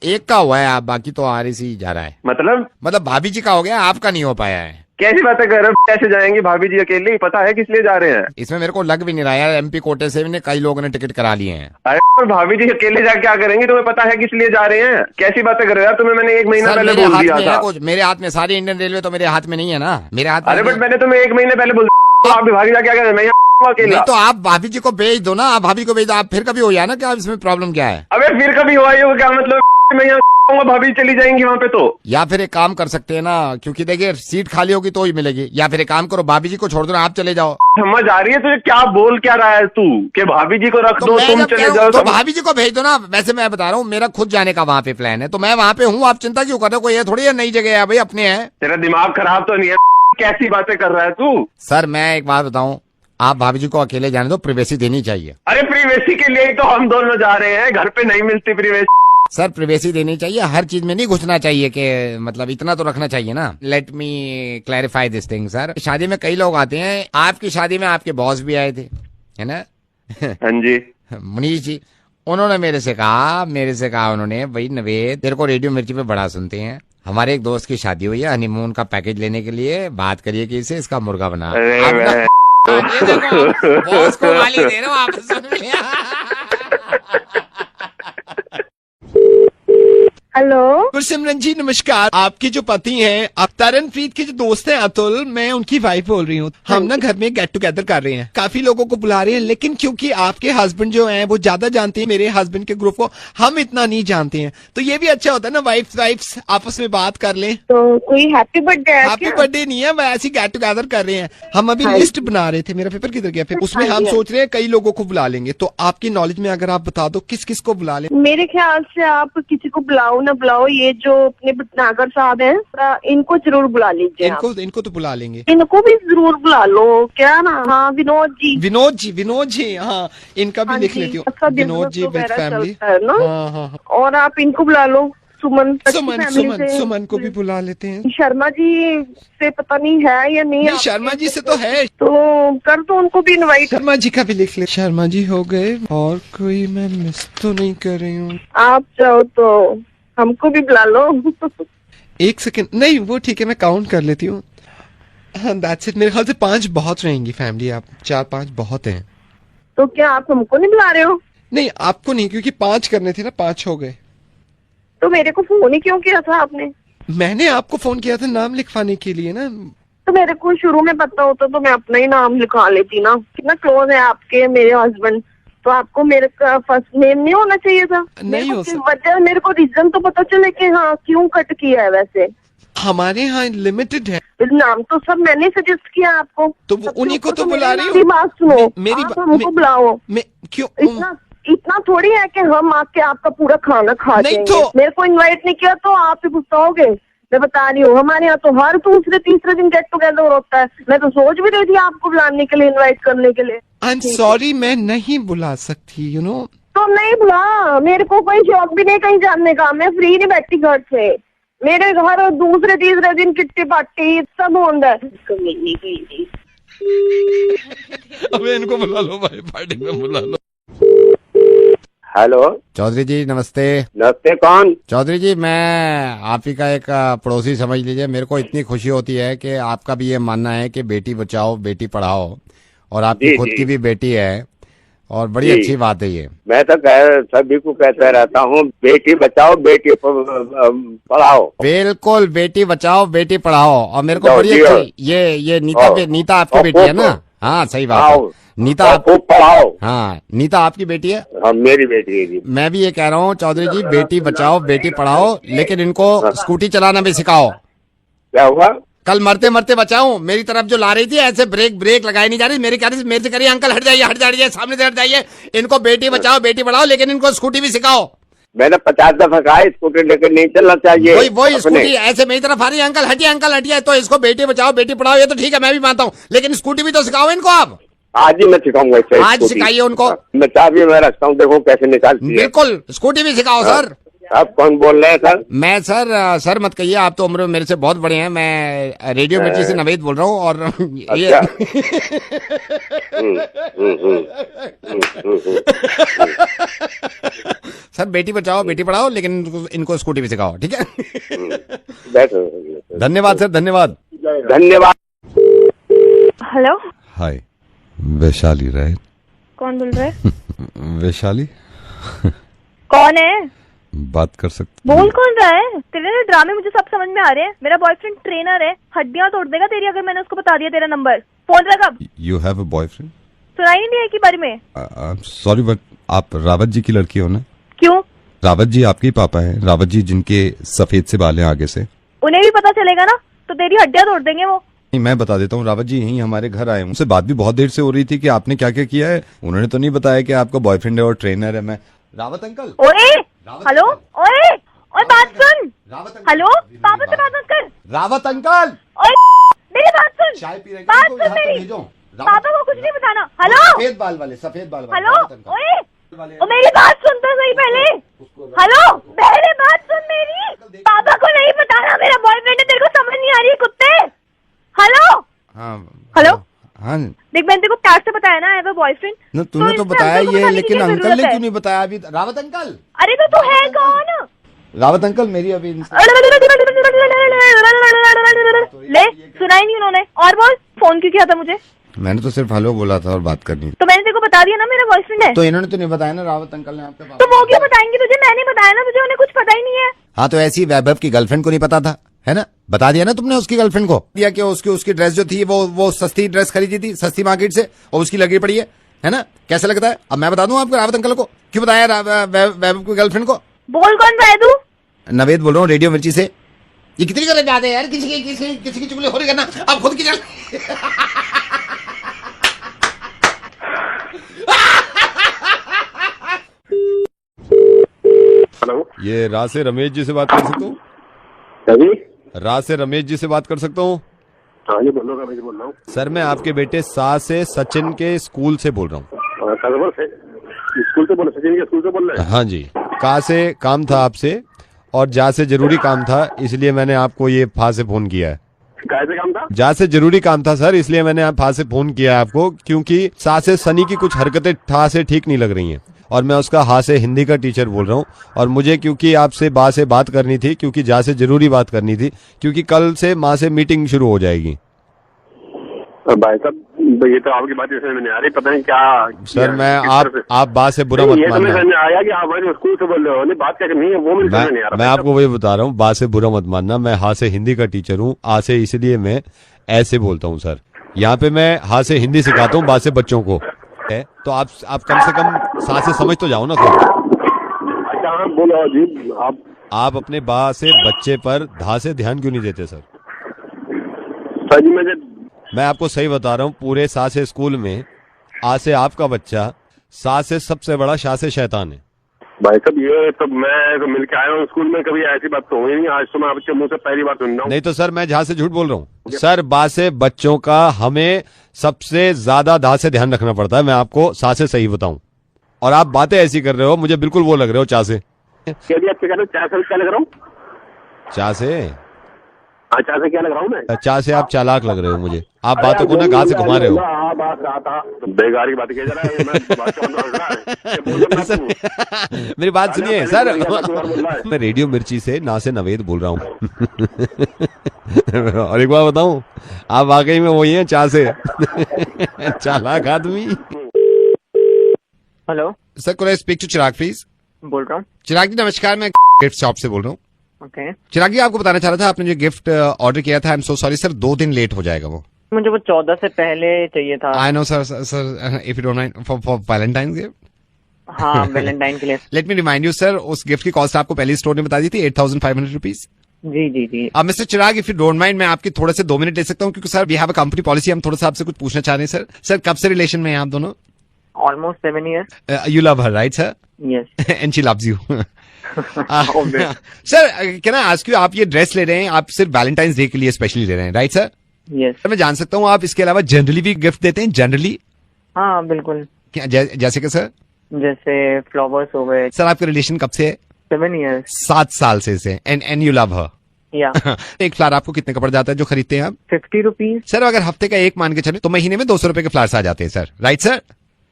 E: एक का हुआ है, आप बाकी तो RAC जा रहा है। मतलब भाभी जी का हो गया, आपका नहीं हो पाया है।
N: कैसी बातें कर रहे हो? कैसे जाएंगी भाभी जी अकेले? ही पता है किस लिए जा रहे हैं?
E: इसमें मेरे को लग भी नहीं रहा है, MP कोटे से भी कई लोगों ने टिकट करा लिए हैं।
N: अरे भाभी जी अकेले जा क्या करेंगी? तुम्हें पता है किस लिए जा रहे हैं? कैसी बातें कर रहे हो यार? तुम्हें मैंने 1 महीना पहले बोल दिया था।
E: मेरे हाथ में सारी इंडियन रेलवे तो मेरे हाथ में नहीं है ना, मेरे हाथ में।
N: अरे बट मैंने तुम्हें 1 महीने पहले बोल दिया, आप भाभी जा क्या कर रहे हैं?
E: नहीं तो आप भाभी जी को भेज दो ना, आप भाभी को भेज दो। आप फिर कभी हो जाए ना, क्या इसमें प्रॉब्लम क्या है?
N: अबे फिर कभी हुआ होगा क्या मतलब? मैं यहाँ भाभी चली जाएंगी वहाँ पे तो।
E: या फिर एक काम कर सकते हैं ना, क्योंकि देखिए सीट खाली होगी तो ही मिलेगी। या फिर एक काम करो, भाभी जी को छोड़ दो ना, आप चले जाओ।
N: समझ आ रही है तुझे? क्या बोल क्या रहा है तू कि भाभी जी को रख दो, तुम चले जाओ?
E: तो भाभी जी को भेज दो ना। वैसे मैं बता रहा हूँ, मेरा खुद जाने का वहाँ पे प्लान है, तो मैं वहाँ पे हूँ। आप चिंता क्यों कर रहे हो? कोई थोड़ी नई जगह है भाई, अपने हैं।
N: तेरा दिमाग खराब तो नहीं है? कैसी बातें कर रहा है तू?
E: सर मैं एक बात बताऊँ, आप भाभी जी को अकेले जाने दो, प्रिवेसी देनी चाहिए।
N: अरे प्रिवेसी के लिए तो हम दोनों जा रहे हैं, घर पे नहीं मिलती प्रिवेसी।
E: सर प्रिवेसी देनी चाहिए, हर चीज में नहीं घुसना चाहिए, कि मतलब इतना तो रखना चाहिए ना। Let me clarify this thing sir. शादी में कई लोग आते हैं, आपकी शादी में आपके बॉस भी आए थे, है ना?
N: हाँ जी
E: मनीष जी, उन्होंने मेरे से कहा उन्होंने, भाई नवेद तेरे को रेडियो मिर्ची पे बड़ा सुनते हैं, हमारे एक दोस्त की शादी हुई है, हनीमून का पैकेज लेने के लिए बात करिए कि इसे इसका मुर्गा बना। बॉस को गाली दे रहे हो आप, सुन लिया?
A: हेलो
J: गुरसिमरन जी नमस्कार। आपके जो पति हैं, आप तरनप्रीत के जो दोस्त हैं अतुल, मैं उनकी वाइफ बोल रही हूँ। हम ना घर में गेट टुगेदर कर रहे हैं, काफी लोगों को बुला रहे हैं, लेकिन क्योंकि आपके हस्बैंड जो हैं वो ज्यादा जानते हैं मेरे हस्बैंड के ग्रुप को, हम इतना नहीं जानते हैं। तो ये भी अच्छा होता है ना, वाइफ्स आपस में बात कर लें।
A: तो कोई हैप्पी
J: बर्थडे नहीं है, मैं ऐसी गेट टुगेदर कर रहे हैं। हम अभी लिस्ट बना रहे थे, मेरा पेपर किधर गया? फिर उसमें हम सोच रहे हैं कई लोगों को बुला लेंगे। तो आपकी नॉलेज में अगर आप बता दो किस किस को बुला लें?
A: मेरे ख्याल से आप किसी को बुलाओ ना बुलाओ, ये जो अपने भटनागर साहब हैं, इनको जरूर बुला लीजिए।
J: इनको तो बुला लेंगे,
A: इनको भी जरूर बुला लो। क्या ना? हाँ विनोद जी, हाँ इनका भी लिख लेती हूँ। विनोद जी विद फैमिली, हाँ। और आप इनको बुला लो। सुमन को भी बुला लेते हैं। शर्मा जी से पता नहीं है या नहीं?
J: शर्मा जी से तो है,
A: तो कर दो उनको भी इनवाइट।
J: शर्मा जी का भी लिख ले। शर्मा जी हो गए, और कोई मैं मिस तो नहीं कर रही हूँ?
A: आप चाहो तो हमको भी बुला लो।
J: 1 सेकंड, नहीं वो ठीक है, मैं काउंट कर लेती हूँ। हाँ दैट्स इट। मेरे ख्याल से 5 बहुत रहेंगी फैमिली, आप 4-5 बहुत हैं।
A: तो क्या आप हमको नहीं बुला रहे हो?
J: नहीं आपको नहीं, क्योंकि 5 करने थे ना, 5 हो गए।
A: तो मेरे को फोन ही क्यों किया था आपने?
J: मैंने आपको फोन किया था नाम लिखवाने के लिए ना।
A: तो मेरे को शुरू में पता होता तो मैं अपना ही नाम लिखवा लेती ना। कितना क्लोज है आपके मेरे हस्बैंड, तो आपको मेरे का फर्स्ट नेम नहीं होना चाहिए था?
J: नहीं हो सकता।
A: वजह मेरे को रीजन तो पता चले कि हाँ क्यों कट किया है। वैसे
J: हमारे यहाँ लिमिटेड है।
A: नाम तो सब मैंने सजेस्ट किया आपको,
J: तो वो उन्हीं को तो बुला रही
A: हूँ। बात सुनो,
J: मेरी
A: हमको बुलाओ।
J: क्यों?
A: इतना थोड़ी है कि हम आके आपका पूरा खाना खा
J: नहीं
A: जाएंगे।
J: तो
A: मेरे को इनवाइट नहीं किया तो आप ही गुस्साओगे। मैं बता रही हूँ, हमारे यहाँ तो हर दूसरे तीसरे दिन गेट टुगेदर होता है। मैं तो सोच भी रही थी आपको बुलाने के लिए, इनवाइट करने के लिए।
J: आई एम सॉरी, मैं नहीं बुला सकती, यू नो।
A: तो नहीं बुला, मेरे को कोई शौक भी नहीं कहीं जाने का। मैं फ्री नहीं बैठी घर से। मेरे घर दूसरे तीसरे दिन किट्टी पार्टी सब होता है।
B: अबे इनको बुला लो भाई, पार्टी में बुला लो।
S: हेलो
E: चौधरी जी नमस्ते।
S: नमस्ते, कौन?
E: चौधरी जी मैं आप ही का एक पड़ोसी समझ लीजिए। मेरे को इतनी खुशी होती है कि आपका भी ये मानना है कि बेटी बचाओ बेटी पढ़ाओ, और आपकी खुद की भी बेटी है, और बड़ी अच्छी बात है ये।
S: मैं तो सभी को कहता रहता हूँ, बेटी बचाओ बेटी पढ़ाओ।
E: बिल्कुल, बेटी बचाओ बेटी पढ़ाओ। और मेरे को बड़ी अच्छी ये नीता आपकी बेटी है ना? हाँ सही बात है। नीता आपको
S: पढ़ाओ।
E: हाँ, नीता आपकी बेटी है?
S: हाँ मेरी बेटी है जी।
E: मैं भी ये कह रहा हूँ चौधरी जी, बेटी बचाओ बेटी पढ़ाओ, लेकिन इनको स्कूटी चलाना भी सिखाओ।
S: क्या हुआ?
E: कल मरते मरते बचाऊं, मेरी तरफ जो ला रही थी ऐसे ब्रेक लगाई नहीं जा रही। मेरे से करिए अंकल हट जाइए सामने से हट जाइए। इनको बेटी बचाओ बेटी पढ़ाओ, लेकिन इनको स्कूटी भी सिखाओ।
S: मैंने 50 दफा कहा स्कूटी लेकर नहीं चलना चाहिए।
E: वही स्कूटी ऐसे मेरी तरफ आ रही है, अंकल हटिए। तो इसको बेटी बचाओ बेटी पढ़ाओ ये तो ठीक है, मैं भी मानता हूँ, लेकिन स्कूटी भी तो सिखाओ इनको आप।
S: आज ही मैं सिखाऊंगा,
E: आज सिखाइए उनको।
S: मैं चाबी मैं रखता हूँ, देखो कैसे निकालती है।
E: बिल्कुल, स्कूटी भी सिखाओ सर।
S: आप कौन बोल रहे हैं सर?
E: मैं सर मत कहिए, आप तो उम्र में मेरे से बहुत बड़े हैं। मैं रेडियो मिर्ची से नवेद बोल रहा हूँ। और ये सर बेटी बचाओ बेटी पढ़ाओ, लेकिन इनको स्कूटी भी सिखाओ, ठीक है? धन्यवाद सर, धन्यवाद।
O: हेलो,
B: हाय वैशाली राइट?
O: कौन बोल रहा है?
B: वैशाली
O: कौन है?
B: बात कर सकते?
O: बोल कौन रहा है? तेरे ड्रामे मुझे सब समझ में आ रहे हैं। मेरा बॉयफ्रेंड ट्रेनर है, हड्डियां तोड़ देगा तेरी अगर मैंने उसको बता दिया तेरा नंबर। फोन रख अब।
B: You have a boyfriend?
O: सुनाई नहीं दिया के बारे में?
B: सॉरी बट आप रावत जी की लड़की हो ना?
O: क्यों?
B: रावत जी आपके पापा हैं, रावत जी जिनके सफेद से बाल हैं आगे से।
O: उन्हें भी पता चलेगा ना, तो तेरी हड्डियां तोड़ देंगे वो।
B: मैं बता देता हूँ, रावत जी यहीं हमारे घर आए। उनसे बात भी बहुत देर से हो रही थी कि आपने क्या क्या किया है। उन्होंने तो नहीं बताया कि आपका बॉयफ्रेंड है और ट्रेनर है। मैं रावत अंकल।
O: ओए हेलो, ओए बात सुन। हेलो, पापा से बात मत कर।
E: रावत अंकल,
O: ओए मेरी बात सुन। बात सुन मेरी। पापा को कुछ नहीं बताना। हेलो,
E: सफेद बाल वाले।
O: हेलो, ओए मेरी बात सुन तो सही पहले। हेलो, पहले बात सुन मेरी। पापा को नहीं बताना मेरा बॉयफ्रेंड है, तेरे को समझ नहीं आ रही है कुत्ते। हेलो हेलो,
E: हाँ
O: देख मैंने तेरे को प्यार से बताया ना, आई हैव अ बॉयफ्रेंड।
E: तूने तो बताया ये, लेकिन अंकल ने क्यों नहीं बताया अभी? रावत अंकल।
O: अरे तो तू है कौन?
E: रावत अंकल मेरी अभी
O: ले सुना ही नहीं उन्होंने। और बोल, फोन क्यों किया था मुझे?
E: मैंने तो सिर्फ हेलो बोला था और बात करनी।
O: तो मैंने तेरे को बता दिया ना मेरा बॉयफ्रेंड है।
E: तो इन्होंने तो नहीं बताया ना, रावत अंकल ने आपके पास।
O: तो वो क्यों बताएंगे तुझे? मैंने बताया ना तुझे, उन्हें कुछ पता ही नहीं है।
E: हाँ तो ऐसी वैभव की गर्लफ्रेंड को नहीं पता था, है ना? बता दिया ना तुमने उसकी गर्लफ्रेंड को, दिया कि उसकी ड्रेस जो थी वो सस्ती ड्रेस खरीदी थी सस्ती मार्केट से, और उसकी लगी पड़ी है ना? कैसा लगता है? अब मैं बता दूं आपको रावत अंकल को क्यों बताया वैभव की गर्लफ्रेंड को।
O: बोल कौन रहा है तू?
E: नवेद बोल रहा हूँ रेडियो मिर्ची से।
J: ये कितनी करने जाते हैं यार, किसी की चुगली हो रही है ना, आप खुद की चल।
N: हेलो,
B: ये राज से रमेश जी से बात कर सकता हूँ? राज से रमेश जी से बात कर सकता हूँ?
N: हाँ जी बोल रहा हूँ।
B: सर मैं आपके बेटे सा से सचिन के स्कूल से बोल रहा हूँ।
N: स्कूल से बोल रहे? सचिन के स्कूल से बोल रहे हैं?
B: हाँ जी, का से काम था आपसे और जा से जरूरी काम था, इसलिए मैंने आपको ये फा से फोन किया है।
N: कैसे काम था?
B: जा से जरूरी काम था सर, इसलिए मैंने फा से फोन किया है आपको, क्योंकि सा से सनी की कुछ हरकतें ठा से ठीक नहीं लग रही हैं, और मैं उसका हा से हिंदी का टीचर बोल रहा हूँ। और मुझे क्योंकि आपसे बा से बात करनी थी, क्योंकि जा से जरूरी बात करनी थी, क्योंकि कल से माँ से मीटिंग शुरू हो जाएगी।
N: भाई साहब
S: ये तो आपकी बात समझ में नहीं आ रही, पता नहीं क्या।
B: सर मैं आप बात से बुरा मत
S: ये तो
B: मानना।
S: समझ में आया कि आप स्कूल से बोल रहे हो, नहीं बात क्या करनी है वो मुझे समझ नहीं आ रहा।
B: मैं आपको वही बता रहा हूँ, बात से बुरा मत मानना। मैं हाथ से हिंदी का टीचर हूँ, आज से इसलिए मैं ऐसे बोलता हूँ सर। यहाँ पे मैं हाथ से हिंदी सिखाता हूँ बात से बच्चों को, है तो आप कम से कम साथ से समझ तो जाओ ना सर।
S: अच्छा बोलो जी।
B: आप अपने बात से बच्चे पर धा से ध्यान क्यों नहीं देते सर?
S: सर जी
B: मैं आपको सही बता रहा हूँ, पूरे साथ से स्कूल में आज से आपका बच्चा साथ से सबसे बड़ा शाह से शैतान है।
S: भाई साहब ये तो मैं तो मिलके आया हूँ स्कूल में, कभी ऐसी बात तो हुई नहीं, आज तो मैं आपके मुंह से पहली बार सुन रहा हूँ।
B: नहीं तो सर मैं जहाँ से झूठ बोल रहा हूँ सर। बात से बच्चों का हमें सबसे ज्यादा धा से ध्यान रखना पड़ता है, मैं आपको साथ से सही बताऊं। और आप बातें ऐसी कर रहे हो, मुझे बिल्कुल वो लग रहे हो चाह से।
S: क्या लग रहा हूँ?
B: चाह से?
S: हाँ चाह से क्या लग रहा हूँ मैं?
B: चाह से आप चालाक लग रहे हो मुझे। आप बातों को ना गाल से घुमा रहे हो।
S: बेकार की बात किया जा रहा है।
B: मेरी बात सुनिए सर, मैं रेडियो मिर्ची से ना से नवेद बोल रहा हूँ। और एक बार बताऊं, आप वाकई में वही हैं चाह से चालाक आदमी।
P: Hello
B: sir, could I speak to Chirag please?
P: बोल रहा हूँ।
B: चिराग जी नमस्कार, मैं गिफ्ट शॉप से बोल रहा हूँ।
P: ओके
B: चिराग जी, आपको बताना चाह रहा था, आपने जो गिफ्ट ऑर्डर किया था, आई एम सो सॉरी सर, 2 दिन लेट हो जाएगा वो।
P: मुझे वो 14 से पहले चाहिए था।
B: I know sir, sir if you don't mind for Valentine gift.
P: हाँ वैलेंटाइन के लिए।
B: Let me remind you sir, उस गिफ्ट की कॉस्ट आपको पहले स्टोर ने बता दी थी 8500 रुपीज।
P: जी जी जी।
B: अब mister Chirag, if you don't mind, मैं आपके थोड़े से 2 मिनट ले सकता हूँ, क्योंकि sir we have a company policy, हम थोड़ा सा आपसे कुछ पूछना चाह रहे हैं सर। सर कब से रिलेशन में हैं आप दोनों?
P: Almost 7 years।
B: You love her right sir?
P: Yes.
B: And she loves you. Sir can I ask you, आप ये ड्रेस ले रहे हैं, आप सिर्फ वैलेंटाइंस डे के लिए स्पेशली ले रहे हैं राइट सर?
P: यस।
B: मैं जान सकता हूँ आप इसके अलावा जनरली भी गिफ्ट देते हैं? जनरली?
P: हाँ बिल्कुल।
B: जैसे कि सर?
P: जैसे फ्लावर्स हो गए।
B: सर आपका रिलेशन कब से है?
P: 7 years।
B: 7 साल से। एंड यू लव हर?
P: या।
B: एक फ्लावर आपको कितने का पड़ जाता है जो खरीदते हैं आप?
P: 50 रुपीज।
B: सर अगर हफ्ते का एक मान के चले तो महीने में 200 रुपए के फ्लावर्स आ जाते हैं सर, राइट सर?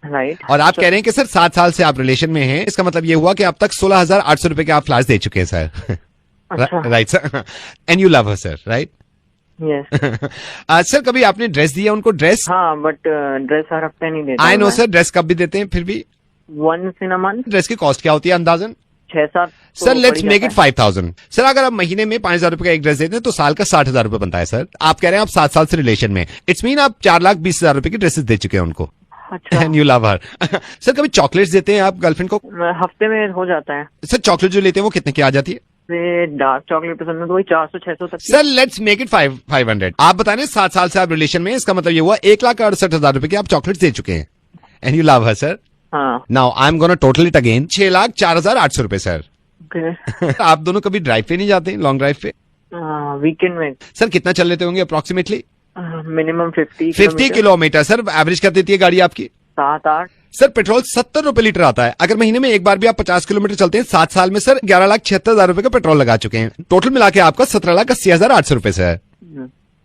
P: राइट।
B: और आप कह रहे हैं कि सर 7 साल से आप रिलेशन में हैं, इसका मतलब ये हुआ कि अब तक 16,800 रुपए के आप फ्लावर्स दे चुके हैं sir. Right sir? And you love her sir, right?
P: Yes.
B: Sir कभी आपने ड्रेस दिया उनको? ड्रेस?
P: हाँ बट ड्रेस हर हफ्ते नहीं देते।
B: आई नो सर, ड्रेस कब भी देते हैं फिर भी?
P: Once in a month.
B: Dress की कॉस्ट क्या होती है अंदाजन?
P: 6-7।
B: Sir let's make it 5,000। Sir अगर आप महीने में 5,000 रुपए का एक ड्रेस देते हैं तो साल का 60,000 रुपए बनता है सर। आप कह रहे हैं आप 7 साल से रिलेशन में, इट्स मीन आप 4,20,000 रुपए की ड्रेसेस दे चुके हैं उनको।
P: अच्छा।
B: And you love her. Sir कभी चॉकलेट्स देते हैं आप गर्लफ्रेंड को?
P: हफ्ते में हो जाता है।
B: सर चॉकलेट जो लेते हैं वो कितने की आ जाती है?
P: डार्क चॉकलेट पसंद है तो वही 400-600 तक।
B: Sir let's make it 500। आप बता रहे 7 साल से आप रिलेशन में, इसका मतलब ये हुआ 1,68,000 रुपए की आप चॉकलेट दे चुके हैं। And you love her sir?
P: हाँ।
B: Now I am gonna total it again, 6,04,800 रुपए सर। आप दोनों कभी ड्राइव पे नहीं जाते, लॉन्ग ड्राइव पे?
P: वीकेंड में।
B: सर कितना चल लेते होंगे approximately?
P: Minimum 50
B: kilometre. Sir average कर देती है गाड़ी आपकी?
P: 7-8।
B: सर पेट्रोल 70 रुपए लीटर आता है। अगर महीने में एक बार भी आप 50 किलोमीटर चलते हैं, 7 साल में सर 11,76,000 रुपए का पेट्रोल लगा चुके हैं। टोटल मिला के आपका 17,80,800 रुपए सर।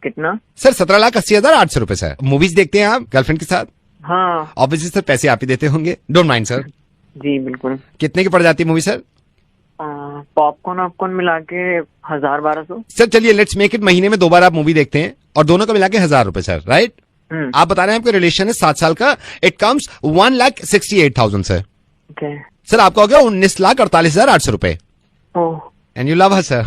P: कितना?
B: सर 17,80,800 रुपए सर। मूवीज देखते हैं आप गर्लफ्रेंड के साथ?
P: हाँ।
B: ऑब्वियसली सर पैसे आप ही देते होंगे, डोंट माइंड सर।
P: जी बिल्कुल।
B: कितने की पड़ जाती है मूवी सर?
P: पॉपकॉर्न मिला के 1,000-1,200।
B: सर चलिए लेट्स मेक इट, महीने में 2 बार आप मूवी देखते हैं और दोनों का मिला के 1,000 रुपए सर, राइट? आप बता रहे हैं आपका रिलेशन है 7 साल का, इट कम्स 1,68,000 सर। सर आपका हो गया 19,48,800 रुपए। And you love her sir?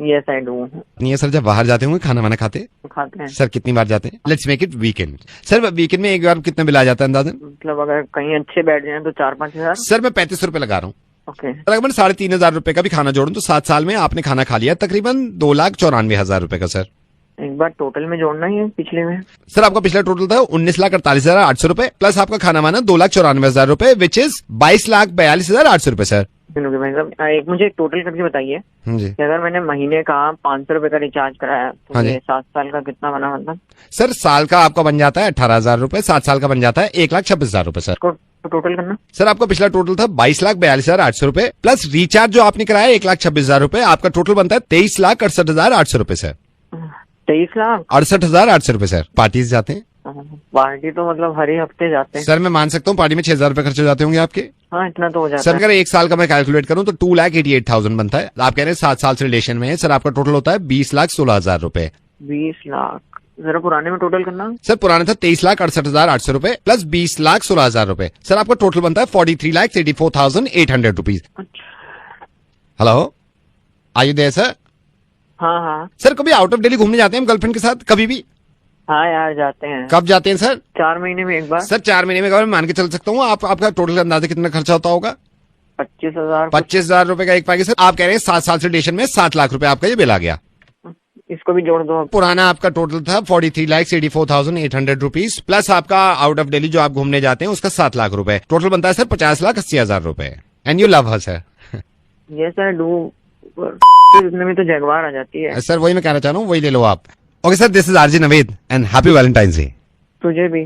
P: Yes I do.
B: नहीं है सर, जब बाहर जाते होंगे खाना वाना खाते
P: हैं
B: सर, कितनी बार जाते हैं? Let's make it weekend. Sir weekend में एक बार कितना बिल आ जाता है अंदाजन?
P: मतलब अगर कहीं अच्छे बैठ जाए तो 4-5 हजार।
B: सर मैं 35 रुपए लगा रहा हूँ।
P: ओके।
B: तकरीबन 3,500 रुपए का भी खाना जोड़ूं तो 7 साल में आपने खाना खा लिया तकरीबन 2,94,000 रुपए का सर।
P: एक बार टोटल में जोड़ना ही है पिछले में। सर
B: आपका पिछला टोटल था 19,48,800 रुपए प्लस आपका खाना माना 2,94,000 रुपए, विच इज 22,42,800 रुपए सर।
P: भाई साहब एक मुझे टोटल करके बताइए
B: जी,
P: अगर मैंने महीने का 500 रुपए का रिचार्ज कराया तो ये 7 साल का कितना बना? मतलब
B: सर साल का आपका बन जाता है 18,000 रुपए, 7 साल का बन जाता है 1,26,000 रुपए सर।
P: टोटल करना
B: सर आपका पिछला टोटल था 22,42,800 रुपए प्लस रिचार्ज जो आपने कराया 1,26,000 रुपए, आपका टोटल बनता है 23,68,800 रुपए सर।
P: 23,68,800
B: रुपए सर। पार्टीज जाते हैं?
P: पार्टी तो मतलब हर ही हफ्ते जाते हैं
B: सर। मैं मान सकता हूँ पार्टी में 6,000 रुपए खर्च हो जाते होंगे आपके?
P: हाँ इतना तो हो जाता
B: सर
P: है।
B: अगर 1 साल का मैं कैलकुलेट करूँ तो 2,88,000 बनता है। आप कह रहे हैं 7 साल से रिलेशन में है सर, आपका टोटल होता है 20,16,000 रुपए।
P: 20 लाख जरा पुराने में टोटल करना।
E: सर पुराने था 23,68,800 रुपए प्लस 20,16,000 रुपए। सर आपका टोटल बनता है 43,84,800 rupees. Hello, are you there sir?
P: हाँ हाँ
E: सर कभी आउट ऑफ दिल्ली घूमने जाते हैं गर्लफ्रेंड के साथ कभी भी?
P: हाँ यार जाते हैं।
E: कब जाते हैं सर?
P: 4 महीने में एक बार।
E: सर 4 महीने में एक बार मान के चल सकता हूँ। आपका टोटल अंदाजा कितना खर्चा होता होगा?
P: 25,000।
E: 25,000 रुपए का एक पैकेज। सर आप कह रहे हैं 7 साल से रिलेशन में 7 लाख रुपए आपका ये बिल आ गया।
P: इसको भी जोड़ दो।
E: पुराना आपका टोटल था 43,84,800 रुपीज प्लस आपका आउट ऑफ दिल्ली जो आप घूमने जाते हैं उसका 7 लाख रुपए। टोटल बनता है सर 50,80,000 रुपए। And you love her sir?
P: ये सर इतने में तो जगवार आ जाती है।
E: सर वही मैं कहना चाह रहा हूँ, वही ले लो आप। Okay sir, this is RJ Naved and happy Valentine's day.
P: तुझे भी।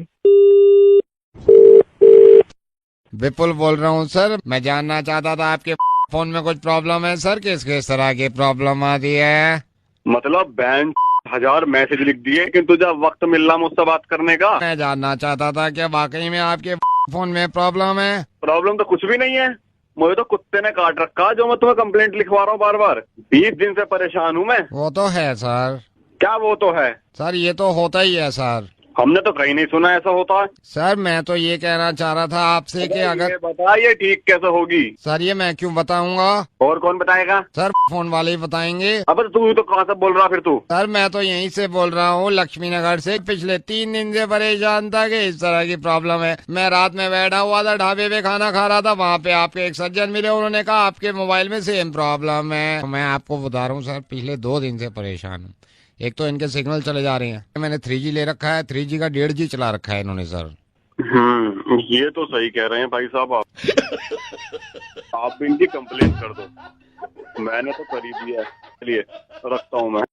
J: विपुल बोल रहा हूँ सर, मैं जानना चाहता था आपके फोन में कुछ प्रॉब्लम है सर? किस तरह की प्रॉब्लम आती है?
N: मतलब बैंक 1000 मैसेज लिख दिए किंतु जब वक्त मिल रहा मुझसे बात करने का।
J: मैं जानना चाहता था कि वाकई में आपके फोन में प्रॉब्लम है?
N: प्रॉब्लम तो कुछ भी नहीं है, मुझे तो कुत्ते ने काट रखा जो मैं तुम्हें कंप्लेंट लिखवा रहा हूँ बार बार। 20 दिन से परेशान हूँ मैं।
J: वो तो है सर।
N: क्या वो तो है
J: सर? ये तो होता ही है सर।
N: हमने तो कहीं नहीं सुना ऐसा होता है।
J: सर मैं तो ये कहना चाह रहा था आपसे कि अगर
N: बताइए ठीक कैसे होगी?
J: सर ये मैं क्यों बताऊंगा?
N: और कौन बताएगा?
J: सर फोन वाले ही बताएंगे।
N: अब तू तो कहाँ से बोल रहा फिर तू?
J: सर मैं तो यहीं से बोल रहा हूँ, लक्ष्मी नगर से। पिछले 3 दिन से परेशान था कि इस तरह की प्रॉब्लम है। मैं रात में बैठा हुआ था, ढाबे पे खाना खा रहा था, वहाँ पे आपके एक सज्जन मिले, उन्होंने कहा आपके मोबाइल में सेम प्रॉब्लम है। मैं आपको बता रहा हूँ सर, पिछले 2 दिन से परेशान हूँ। एक तो इनके सिग्नल चले जा रहे हैं, मैंने 3G ले रखा है, 3G का 1.5G चला रखा है इन्होंने सर।
N: ये तो सही कह रहे हैं भाई साहब आप इनकी कंप्लेंट कर दो। मैंने तो कर ही दिया है। चलिए रखता हूँ मैं।